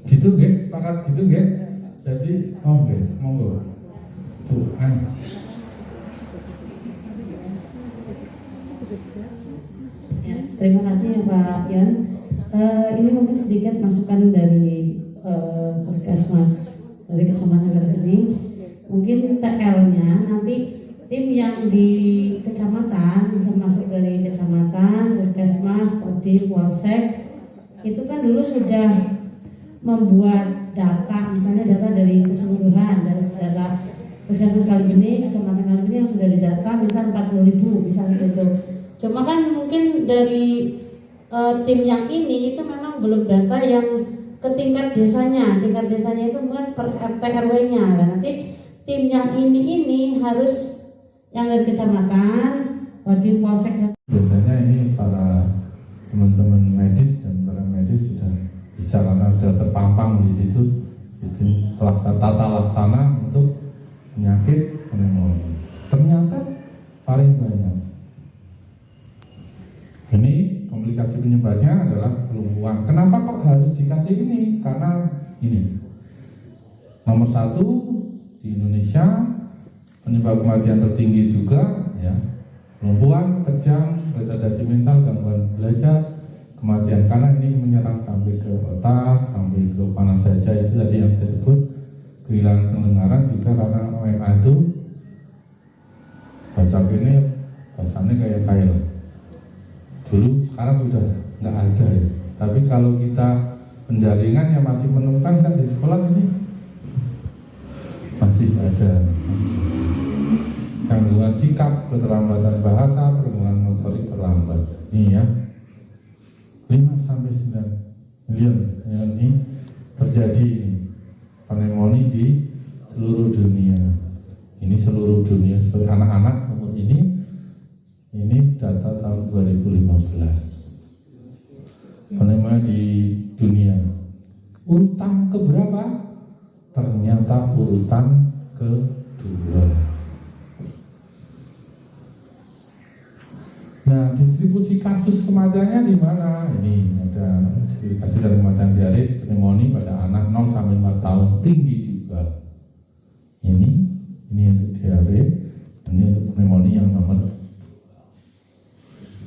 Gitu nggih, sepakat gitu nggih. Jadi, nggih, monggo. Tuhan. Ya, terima kasih ya Pak Yon. Ini mungkin sedikit masukan dari puskesmas dari Kecamatan Garagening. Mungkin TL-nya nanti tim yang di kecamatan, termasuk dari kecamatan, puskesmas, Kodim, Polsek, itu kan dulu sudah membuat data, misalnya data dari keseluruhan, data puskesmas Kalibening, kecamatan Kalibening yang sudah didata, misal 40.000, misalnya itu. Cuma kan mungkin dari tim yang ini itu memang belum data yang ke tingkat desanya itu bukan per RT RW-nya. Nanti tim yang ini harus yang dari kecamatan, Kodim, Polsek. Biasanya ini para teman-teman medis dan para medis sudah bisa karena sudah terpampang di situ sistem tata laksana untuk penyakit pneumonia. Ternyata paling banyak. Ini komplikasi penyebabnya adalah kelumpuhan. Kenapa kok harus dikasih ini? Karena ini nomor 1 di Indonesia penyebab kematian tertinggi juga ya kelumpuhan, kejang, retardasi mental, gangguan belajar, kematian karena ini menyerang sampai ke otak, sampai ke mana saja. Itu tadi yang saya sebut kehilangan pendengaran juga karena OMA itu bahasa ini bahasanya kayak kail. Dulu sekarang sudah nggak ada ya. Tapi kalau kita penjaringan yang masih menemukan kan di sekolah ini masih ada. Gangguan sikap, keterlambatan bahasa, perkembangan motorik terlambat. Ini ya 5-9 miliar ini terjadi pneumonia di seluruh dunia. Ini seluruh dunia seperti anak-anak umur ini data tahun 2015. urutan keberapa? Ternyata urutan kedua. Nah, distribusi kasus kematiannya di mana? Ini ada distribusi dan kematian diare pneumonia pada anak 0 sampai 4 tahun tinggi juga. Ini untuk diare, ini untuk pneumonia yang nomor.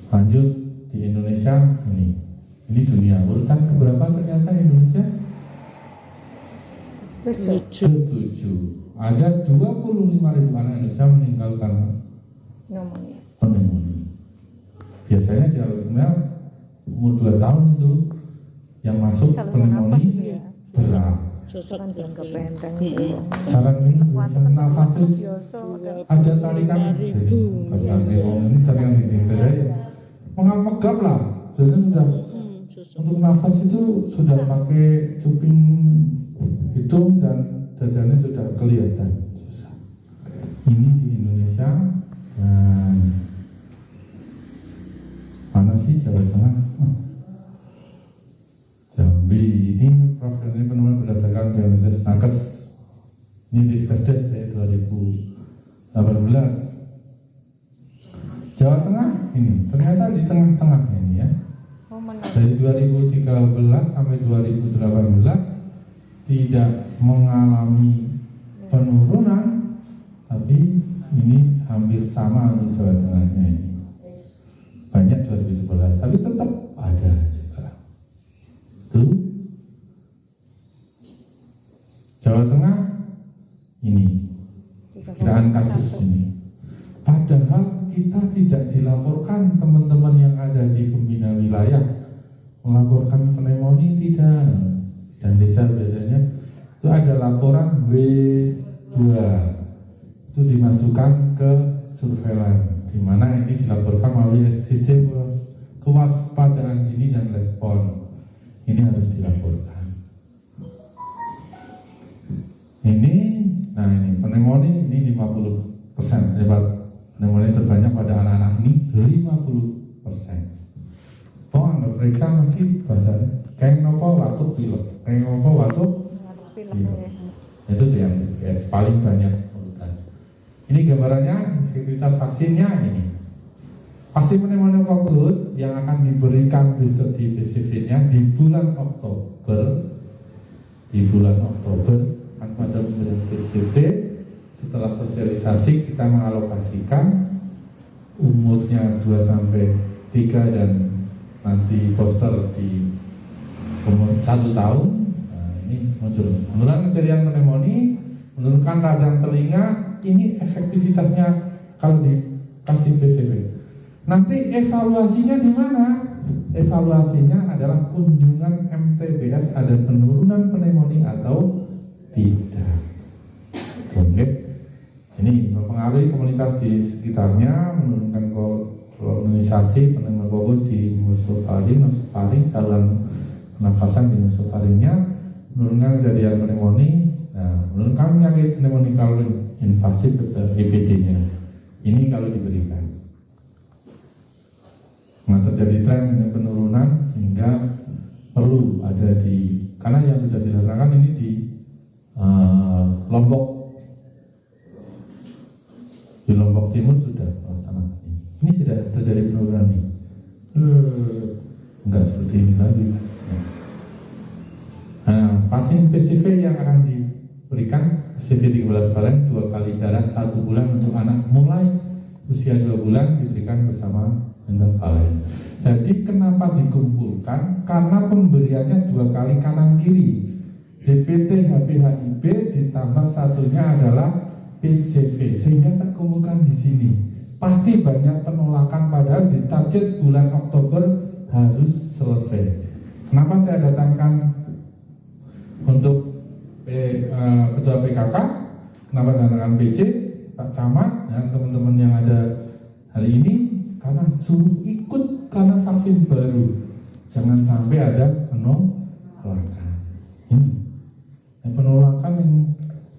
Lanjut di Indonesia ini dunia urutan keberapa ternyata Indonesia? Ketujuh. Ada 25.000 anak Indonesia meninggal karena pneumonia. Biasanya di umur 2 tahun itu yang masuk pneumonia berat. Cara ini nafas ada tarikan bahasa ini tarikan dinding dada ya mengap-megap lah. Biasanya sudah untuk nafas itu sudah pakai cuping hidung dan dadanya sudah kelihatan susah. Ini di Indonesia dan mana sih Jawa Tengah? Jambi. Ini program ini penemuan berdasarkan diagnosis nakes. Ini di Skesdes 2018. Jawa Tengah ini ternyata di tengah-tengah ini ya. Dari 2013 sampai 2018 tidak mengalami penurunan, tapi ini hampir sama untuk Jawa Tengahnya ini. Banyak 2017, tapi tetap ada juga. Itu Jawa Tengah ini kiraan kasus ini. Padahal kita tidak dilaporkan teman-teman yang ada di pembina wilayah melaporkan pneumonia tidak. Dan desa biasanya itu ada laporan W2 itu dimasukkan ke surveillance, di mana ini dilaporkan melalui sistem kewaspadaan dini dan respon. Ini harus dilaporkan. Ini pneumonia ini 50%. Pneumonia terbanyak pada anak-anak ini 50%. Oh, nggak periksa mesti bahasanya. Kayak nopo waktu pilek, kayak nopo waktu pilek. Itu yang paling banyak urutan. Ini gambarannya efektivitas vaksinnya ini. Vaksin pneumokokus yang akan diberikan besok di PCV-nya di bulan Oktober. Di bulan Oktober akan pada pemberian PCV. Setelah sosialisasi kita mengalokasikan umurnya 2 sampai 3 dan nanti poster di umur 1 tahun. Nah, ini muncul menurunkan kejadian pneumonia, menurunkan radang telinga. Ini efektivitasnya kalau dikasih PCV. Nanti evaluasinya di mana? Evaluasinya adalah kunjungan MTBS ada penurunan pneumonia atau tidak. Oke. Ini mempengaruhi komunitas di sekitarnya, menurunkan kolonisasi pneumokokus di musofaring, saluran pernapasan di musofaringnya, menurunkan kejadian pneumonia, menurunkan penyakit pneumonia invasif EPD-nya. Ini kalau diberikan. Nah, terjadi tren dengan penurunan sehingga perlu ada karena yang sudah dilaksanakan ini di Lombok. Di Lombok Timur sudah melaksanakan ini. Ini tidak terjadi penurunan nih. Enggak seperti ini lagi. Nah, vaksin PCV yang akan diberikan PCV 13 valen 2 kali jarak 1 bulan untuk anak mulai usia 2 bulan diberikan bersama pentavalent. Jadi kenapa dikumpulkan? Karena pemberiannya 2 kali kanan kiri. DPT HPHIB ditambah satunya adalah PCV, sehingga terkumpulkan di sini. Pasti banyak penolakan, padahal di target bulan Oktober harus selesai. Kenapa saya datangkan untuk Ketua PKK? Kenapa datangkan PJ, Pak Camat, dan teman-teman yang ada hari ini? Karena suruh ikut karena vaksin baru. Jangan sampai ada penolakan. Ini penolakan yang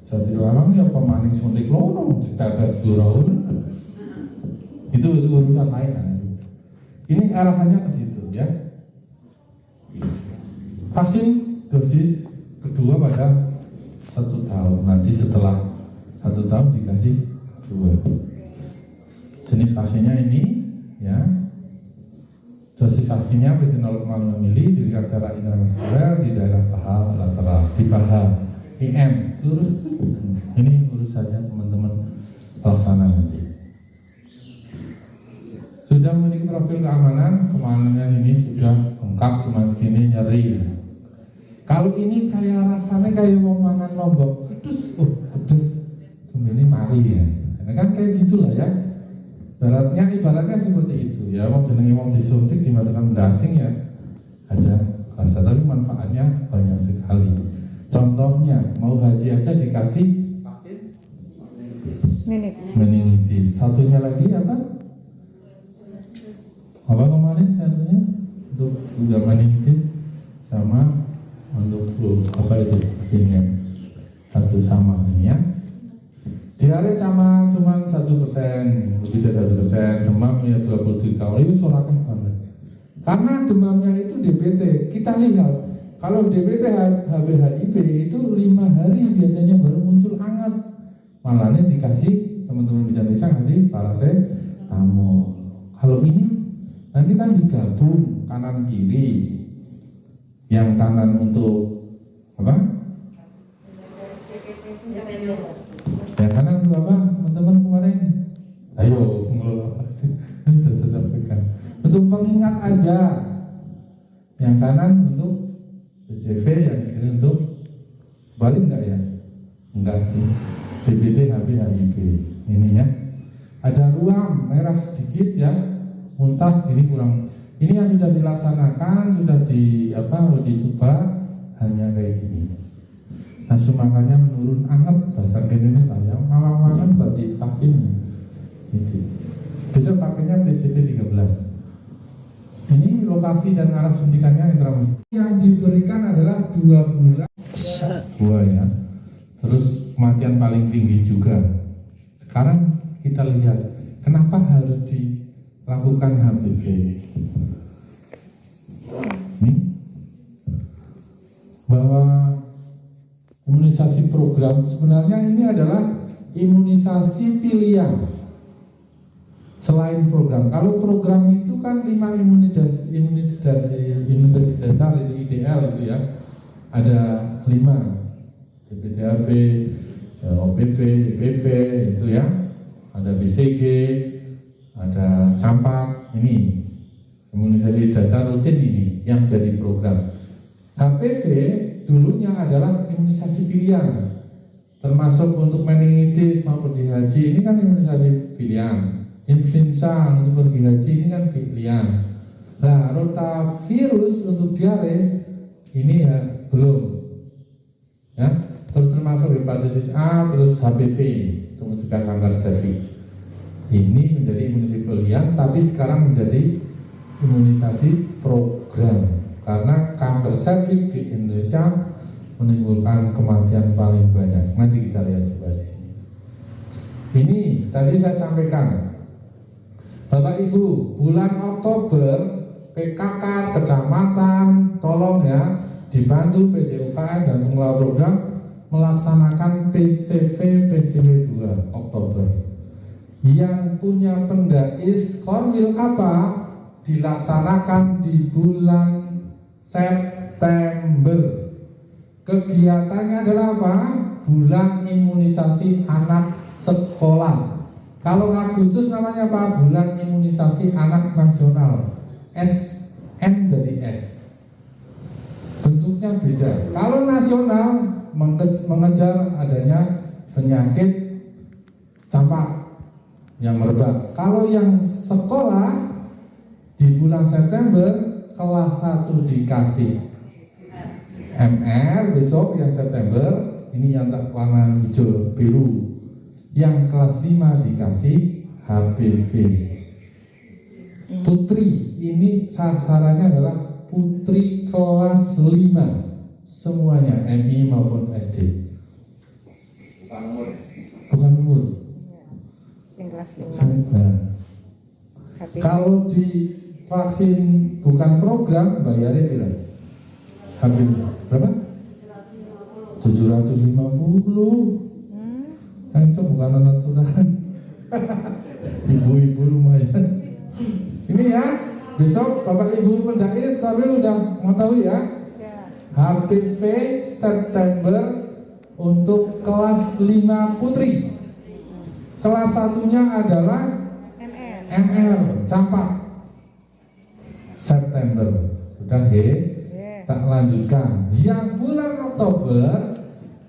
jadi larang ya pemaning suntik lono ditetes burau itu urusan lain. Ini arahannya ke situ ya. Vaksin dosis kedua pada 1 tahun. Nanti setelah 1 tahun dikasih 2. Jenis vaksinnya ini ya. Dosis vaksinnya PC 0,5 mili diberikan secara intramuskuler di daerah paha lateral, di paha IM. Lurus. Ini urusannya teman-teman pelaksana nanti. Sudah memiliki profil keamanannya ini sudah lengkap, cuma segini nyeri. Kalau ini kayak rasanya kayak mau makan lombok, pedes, ini mari ya. Karena kan kayak gitulah ya. Ibaratnya seperti itu ya. Mau jenenge mau disuntik dimasukkan daging ya, ada rasa, tapi manfaatnya banyak sekali. Contohnya mau haji aja dikasih vaksin meningitis. Satunya lagi apa? Apa kemarin satunya untuk juga meningitis sama untuk flu, apa itu vaksinnya satu sama ini ya. Diare sama cuma 1%, lebih dari 1%, demam ya 23 kali, itu soraknya banget. Karena demamnya itu DBT, kita lihat kalau DBT HBHIB itu 5 hari biasanya baru muncul hangat. Malahnya dikasih teman-teman bidan desa ngasih paracetamol. Kalau ini nanti kan digabung kanan kiri. Yang kanan untuk apa? Yang kanan untuk apa? Teman-teman kemarin. Ayo, ini sudah saya sampaikan. Untuk pengingat aja. Yang kanan untuk PCV, yang kiri untuk balik enggak ya? Enggak sih. DBT HBHIB ini ya. Ada ruam merah sedikit ya. Muntah ini kurang. Ini yang sudah dilaksanakan, sudah uji coba hanya kayak gini. Nafsu makannya menurun anget, dasar ini lah ya. Malam-malam buat divaksin. Gitu. Besok pakainya PCV 13. Ini lokasi dan arah suntikannya intramuskuler. Yang diberikan adalah 2 bulan. 2 ya. Terus kematian paling tinggi juga. Sekarang kita lihat kenapa harus dilakukan HPV. Ini bahwa imunisasi program sebenarnya ini adalah imunisasi pilihan selain program. Kalau program itu kan 5 imunisasi dasar itu ideal itu ya, ada 5 DPTHB, OPP, IPV itu ya, ada BCG, ada campak, ini imunisasi dasar rutin ini yang jadi program. HPV dulunya adalah imunisasi pilihan, termasuk untuk meningitis maupun di haji ini kan imunisasi pilihan. Influenza untuk pergi haji ini kan pilihan. Nah, rotavirus untuk diare ini ya belum. Ya, terus termasuk hepatitis A, terus HPV ini untuk mencegah kanker serviks. Ini menjadi imunisasi pilihan, tapi sekarang menjadi imunisasi program karena kanker serviks di Indonesia menimbulkan kematian paling banyak. Nanti kita lihat coba di sini. Ini tadi saya sampaikan, Bapak Ibu, bulan Oktober PKK kecamatan tolong ya dibantu PJUKM dan pengelola program melaksanakan PCV 2 Oktober. Yang punya pendais Korwil apa dilaksanakan di bulan September. Kegiatannya adalah apa? Bulan imunisasi anak sekolah. Kalau Agustus namanya apa? Bulan imunisasi anak nasional. SN jadi S. Bentuknya beda. Kalau nasional mengejar adanya penyakit campak yang merebak. Kalau yang sekolah di bulan September kelas 1 dikasih MR, besok yang September ini yang warna hijau biru. Yang kelas 5 dikasih HPV. Putri ini sasarannya adalah putri kelas 5 semuanya, MI maupun SD. Bukan umur. Kelas 5. Nah, kalau di vaksin bukan program bayarnya berapa? Berapa? 250. Kan itu bukan aturan. Ibu-ibu lumayan. Ini ya, besok Bapak Ibu Pendais Korwil udah mau tahu ya? HPV September untuk kelas 5 putri. Kelas satunya adalah ML campak September. Udah tak lanjutkan. Yang bulan Oktober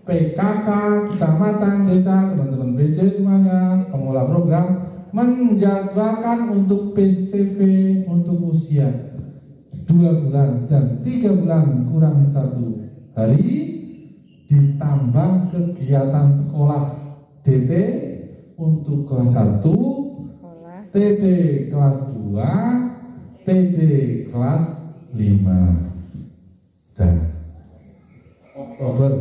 PKK, kecamatan, desa, teman-teman PJ semuanya, pemula program menjadwalkan untuk PCV untuk usia 2 bulan dan 3 bulan kurang 1 hari, ditambah kegiatan sekolah DT untuk kelas 1, TD kelas 2, TD kelas 5. Dan Oktober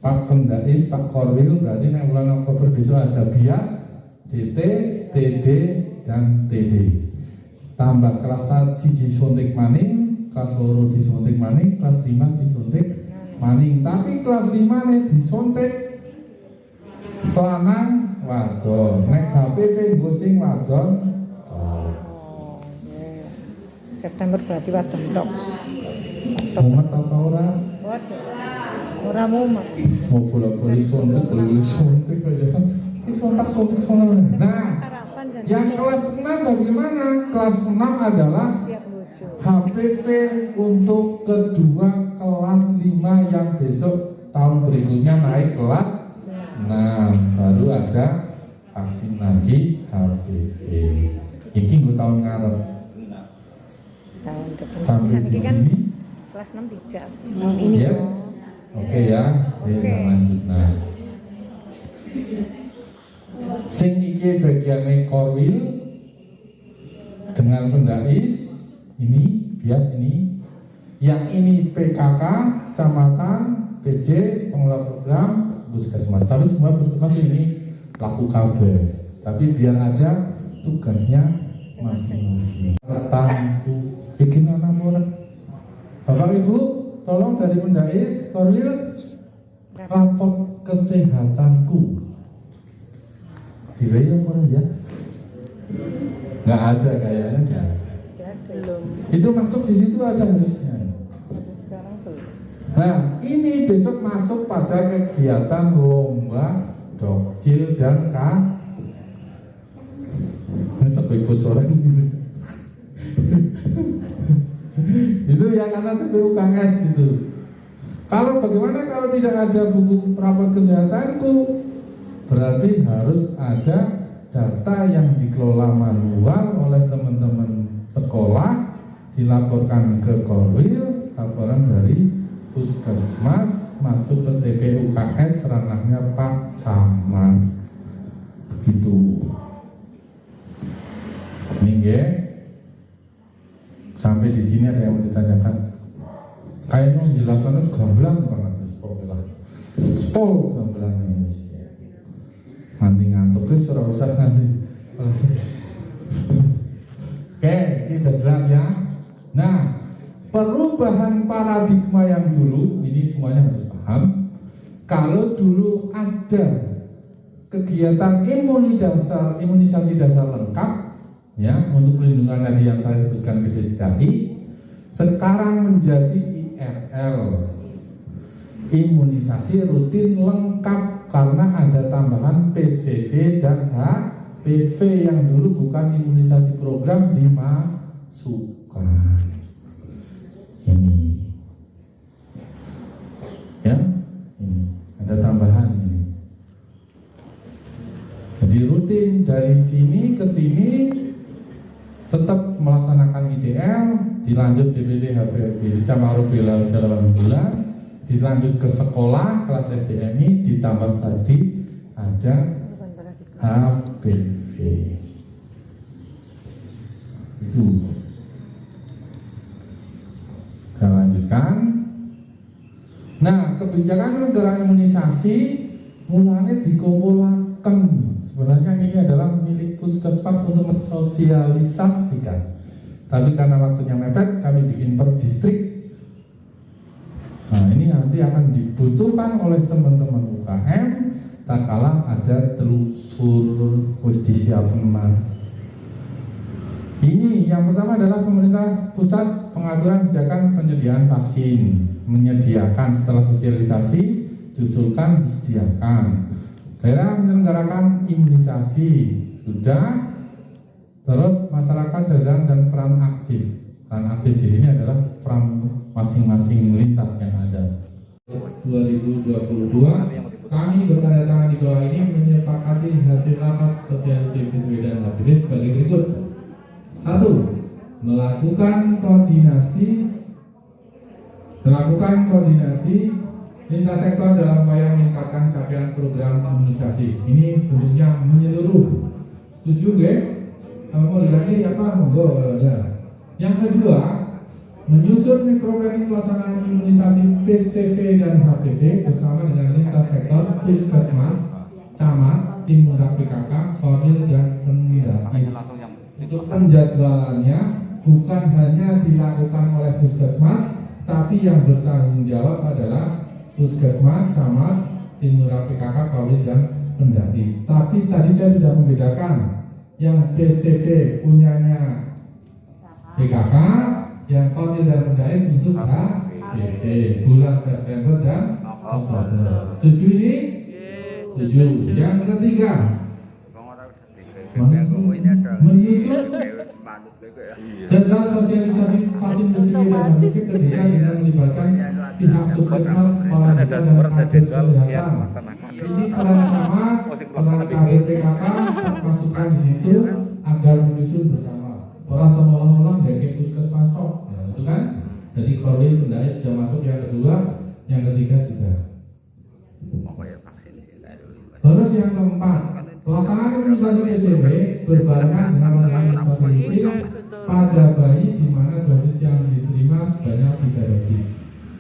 Pak Pendais, Pak Korwil, berarti yang bulan Oktober besok ada bias, DT, TD, dan TD. Tambah kelas 1 disuntik maning, kelas 2 disuntik maning, kelas 5 disuntik maning. Tapi kelas 5 nih disuntik lanang wadon, nek HPV gosing wadon. September berarti wadon tok. Mumet apa ora? Ora mumet. Mau bola-bola suntik, bola-bola suntik aja. Ini suntik sono. Nah, yang kelas 6 bagaimana? Kelas 6 adalah HPV untuk kedua kelas 5 yang besok tahun berikutnya naik kelas 6. Baru ada vaksin lagi HPV. Ini gue tahun ngarep. Tahun depan. Sampai di sini. Kelas 6 tidak. Ini. Yes. Oke ya. Oke, lanjut. Nah. Sing iki bagiannya Korwil dengan Pendais ini bias ini, yang ini PKK, kecamatan, PJ, pengelola program, puskesmas. Tapi semua puskesmas ini laku KB. Tapi biar ada tugasnya masing-masing. Tantu bikin anak orang. Bapak Ibu, tolong dari Pendais Korwil rapot kesehatanku. Diwai apa ya? Nggak ada kayaknya, nggak. Belum. Itu masuk di situ aja harusnya. Sekarang belum. Nah, ini besok masuk pada kegiatan lomba dokcil dan ini tak bocoran gitu. Itu yang karena TPUKS gitu. Kalau bagaimana kalau tidak ada buku rapor kesehatanku? Berarti harus ada data yang dikelola manual oleh teman-teman sekolah, dilaporkan ke Korwil, laporan dari puskesmas masuk ke TPUKS, ranahnya Pak Camat. Begitu. Ini sampai di sini ada yang mau ditanyakan? Kayaknya menjelaskannya gamblang banget, spol gamblang ini. Nanti ngantuk guys, ora usah ngasih. Oke, ini sudah jelas ya. Nah, perubahan paradigma yang dulu ini semuanya harus paham. Kalau dulu ada kegiatan imunisasi dasar lengkap ya untuk pelindungan tadi yang saya sebutkan PD3I, sekarang menjadi IRL, imunisasi rutin lengkap, karena ada tambahan PCV dan HPV yang dulu bukan imunisasi program dimasukkan. Ini ya, ini ada tambahan ini. Jadi rutin dari sini ke sini tetap melaksanakan IDL, dilanjut DPT HPV sama rubella selama bulan, dilanjut ke sekolah kelas SDMI, ditambah tadi ada HPV. Itu. Kita lanjutkan. Nah, kebijakan negara imunisasi mulanya dikumpulkan. Sebenarnya ini adalah milik puskesmas untuk mensosialisasikan. Tapi karena waktunya mepet, kami bikin per distrik. Nah, ini nanti akan dibutuhkan oleh teman-teman UKM tak kalah ada telusur wis disiapkan. Ini yang pertama adalah pemerintah pusat pengaturan kebijakan penyediaan vaksin, menyediakan setelah sosialisasi, diusulkan, disediakan. Daerah menyelenggarakan imunisasi, sudah. Terus masyarakat sedang dan peran aktif. Peran aktif di sini adalah peran masing-masing lintas yang ada. 2022 kami bertanda tangan di bawah ini menyepakati hasil rapat sosialisasi PSBB dan HPP sebagai berikut. 1. Melakukan koordinasi lintas sektor dalam upaya meningkatkan capaian program imunisasi. Ini bentuknya menyeluruh. Setuju nggak? Kalau mau diganti apa? Monggo ya. Yang kedua, menyusun mikroplanning pelaksanaan imunisasi PCV dan HPV bersama dengan lintas sektor, Puskesmas, Camat, Tim Muda PKK, Kodim dan Pemdakis. Untuk penjadwalannya bukan hanya dilakukan oleh Puskesmas, tapi yang bertanggung jawab adalah Puskesmas, Camat, Tim Muda PKK, Kodim dan Pemdakis. Tapi tadi saya sudah membedakan yang PCV punyanya PKK, yang Kodim dan Pemdakis untuk HPV bulan September dan Oktober. Setuju ini? Setuju. Yang ketiga, menyusun jadwal sosialisasi vaksin PCV dan HPV ke desa dengan melibatkan pihak Puskesmas, kepala desa dan kader kesehatan. Ini peran camat, peran kader PKK masukkan di situ agar menyusun bersama. Orang seolah-olah dari Puskesmas kok, nah, itu kan. Jadi Kodim Pemdakis sudah masuk yang kedua, yang ketiga sudah. Terus yang keempat, pelaksanaan imunisasi PCV berbarengan dengan imunisasi rutin pada bayi di mana dosis yang diterima sebanyak 3 dosis.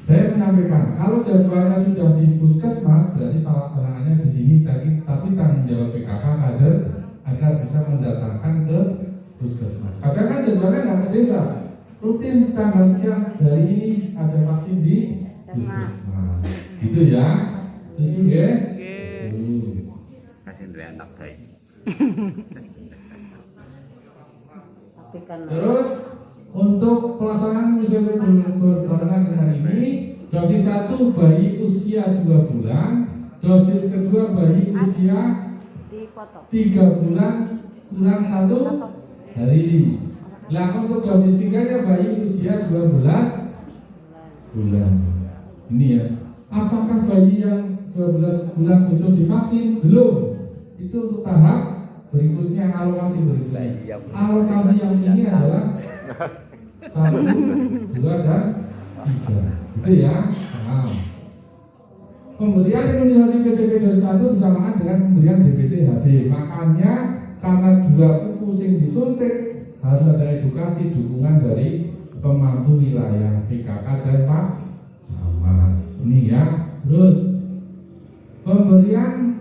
Saya menyampaikan, kalau jadwalnya sudah di Puskesmas, berarti pelaksanaannya di sini, tapi tanggung jawab PKK kader agar bisa mendatangkan ke Puskesmas. Kadang kan jadwalnya nggak ke desa, rutin tanggal sekian hari ini ada vaksin di Puskesmas. Gitu ya, setuju ya? Terus untuk pelaksanaan imunisasi berbarengan dengan ini, dosis 1 bayi usia 2 bulan, dosis kedua bayi usia 3 bulan kurang 1 hari. Nah untuk dosis 3-nya bayi usia 12 bulan. Ini ya. Apakah bayi yang 12 bulan besok divaksin? Belum. Itu untuk tahap berikutnya, alokasi berikutnya. Alokasi yang ini adalah 1, 2, dan 3. Gitu ya. Nah. Pemberian imunisasi PCV dari 1 bersamaan dengan pemberian DPT-HB. Makanya karena 2 kuku sing disuntik harus ada edukasi dukungan dari pemangku wilayah PKK dan Pak Camat. Ini ya. Terus pemberian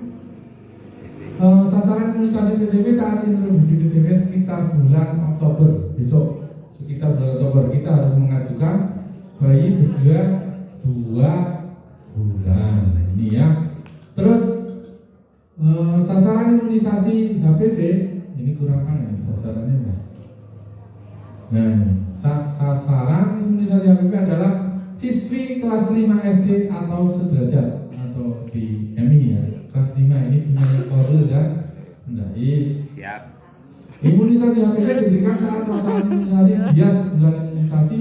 sasaran imunisasi PCV saat introduksi PCV sekitar bulan Oktober besok. Sekitar bulan Oktober kita harus mengajukan bayi berusia 2 bulan. Ini ya. Terus sasaran imunisasi HPV ini kurang ya sasarannya mas. Nah, sasaran imunisasi HPV adalah siswi kelas 5 SD atau sederajat atau di MI ya. Kelas 5 ini punya Korul dan Pemdakis. Siap. Imunisasi HPV diberikan saat pelaksanaan imunisasi bias bulan imunisasi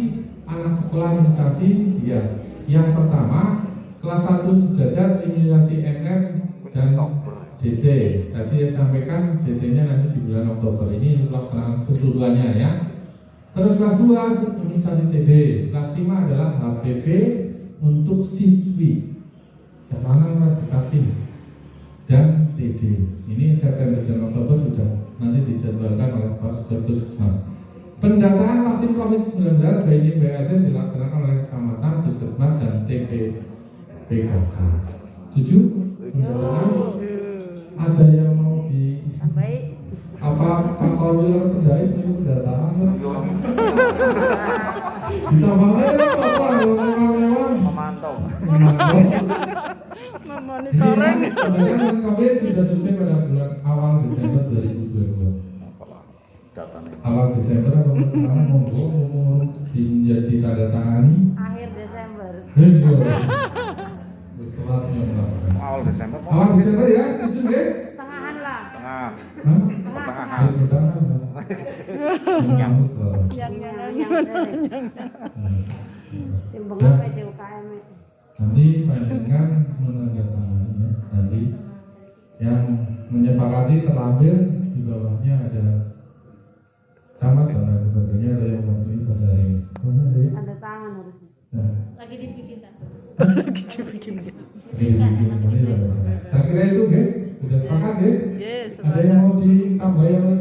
anak sekolah imunisasi bias. Yang pertama kelas 1 sederajat imunisasi MR dan DT. Tadi saya sampaikan DT-nya nanti di bulan Oktober ini pelaksanaan keseluruhannya ya. Terus kelas 2 imunisasi TD. Kelas 5 adalah HPV untuk siswi. Jangan vaksin dan TD. Ini September dan Oktober sudah nanti dijadwalkan oleh Puskesmas. Pendataan vaksin COVID-19 baik ini baik aja dilaksanakan oleh kecamatan, Puskesmas dan TPPKK. Setuju? Pendataan? Ada yang mau di apa Pak Korwil Pemdakis ini pendataan? Ditambah lagi apa? Memang memantau. Memonitoring. Ini kan COVID sudah selesai pada bulan awal Desember 2022. Awal Desember apa pertama monggo menjadi tanda tangani Akhir Desember. Awal Desember ya, itu ya? Tengahan lah. Hah? Pertengahan. Ya, pertengahan. Nyambut loh. Yang Timbang PJUKM. Nanti panjenengan menandatangani ya. Nanti yang menyepakati terlambil di bawahnya ada camat dan lain sebagainya, ada yang mewakili pada hari ini. Tanda tangan harusnya. Nah, Lagi dibikin kan? saya kira itu ya, sudah sepakat ya. Ada yang mau ditambah yang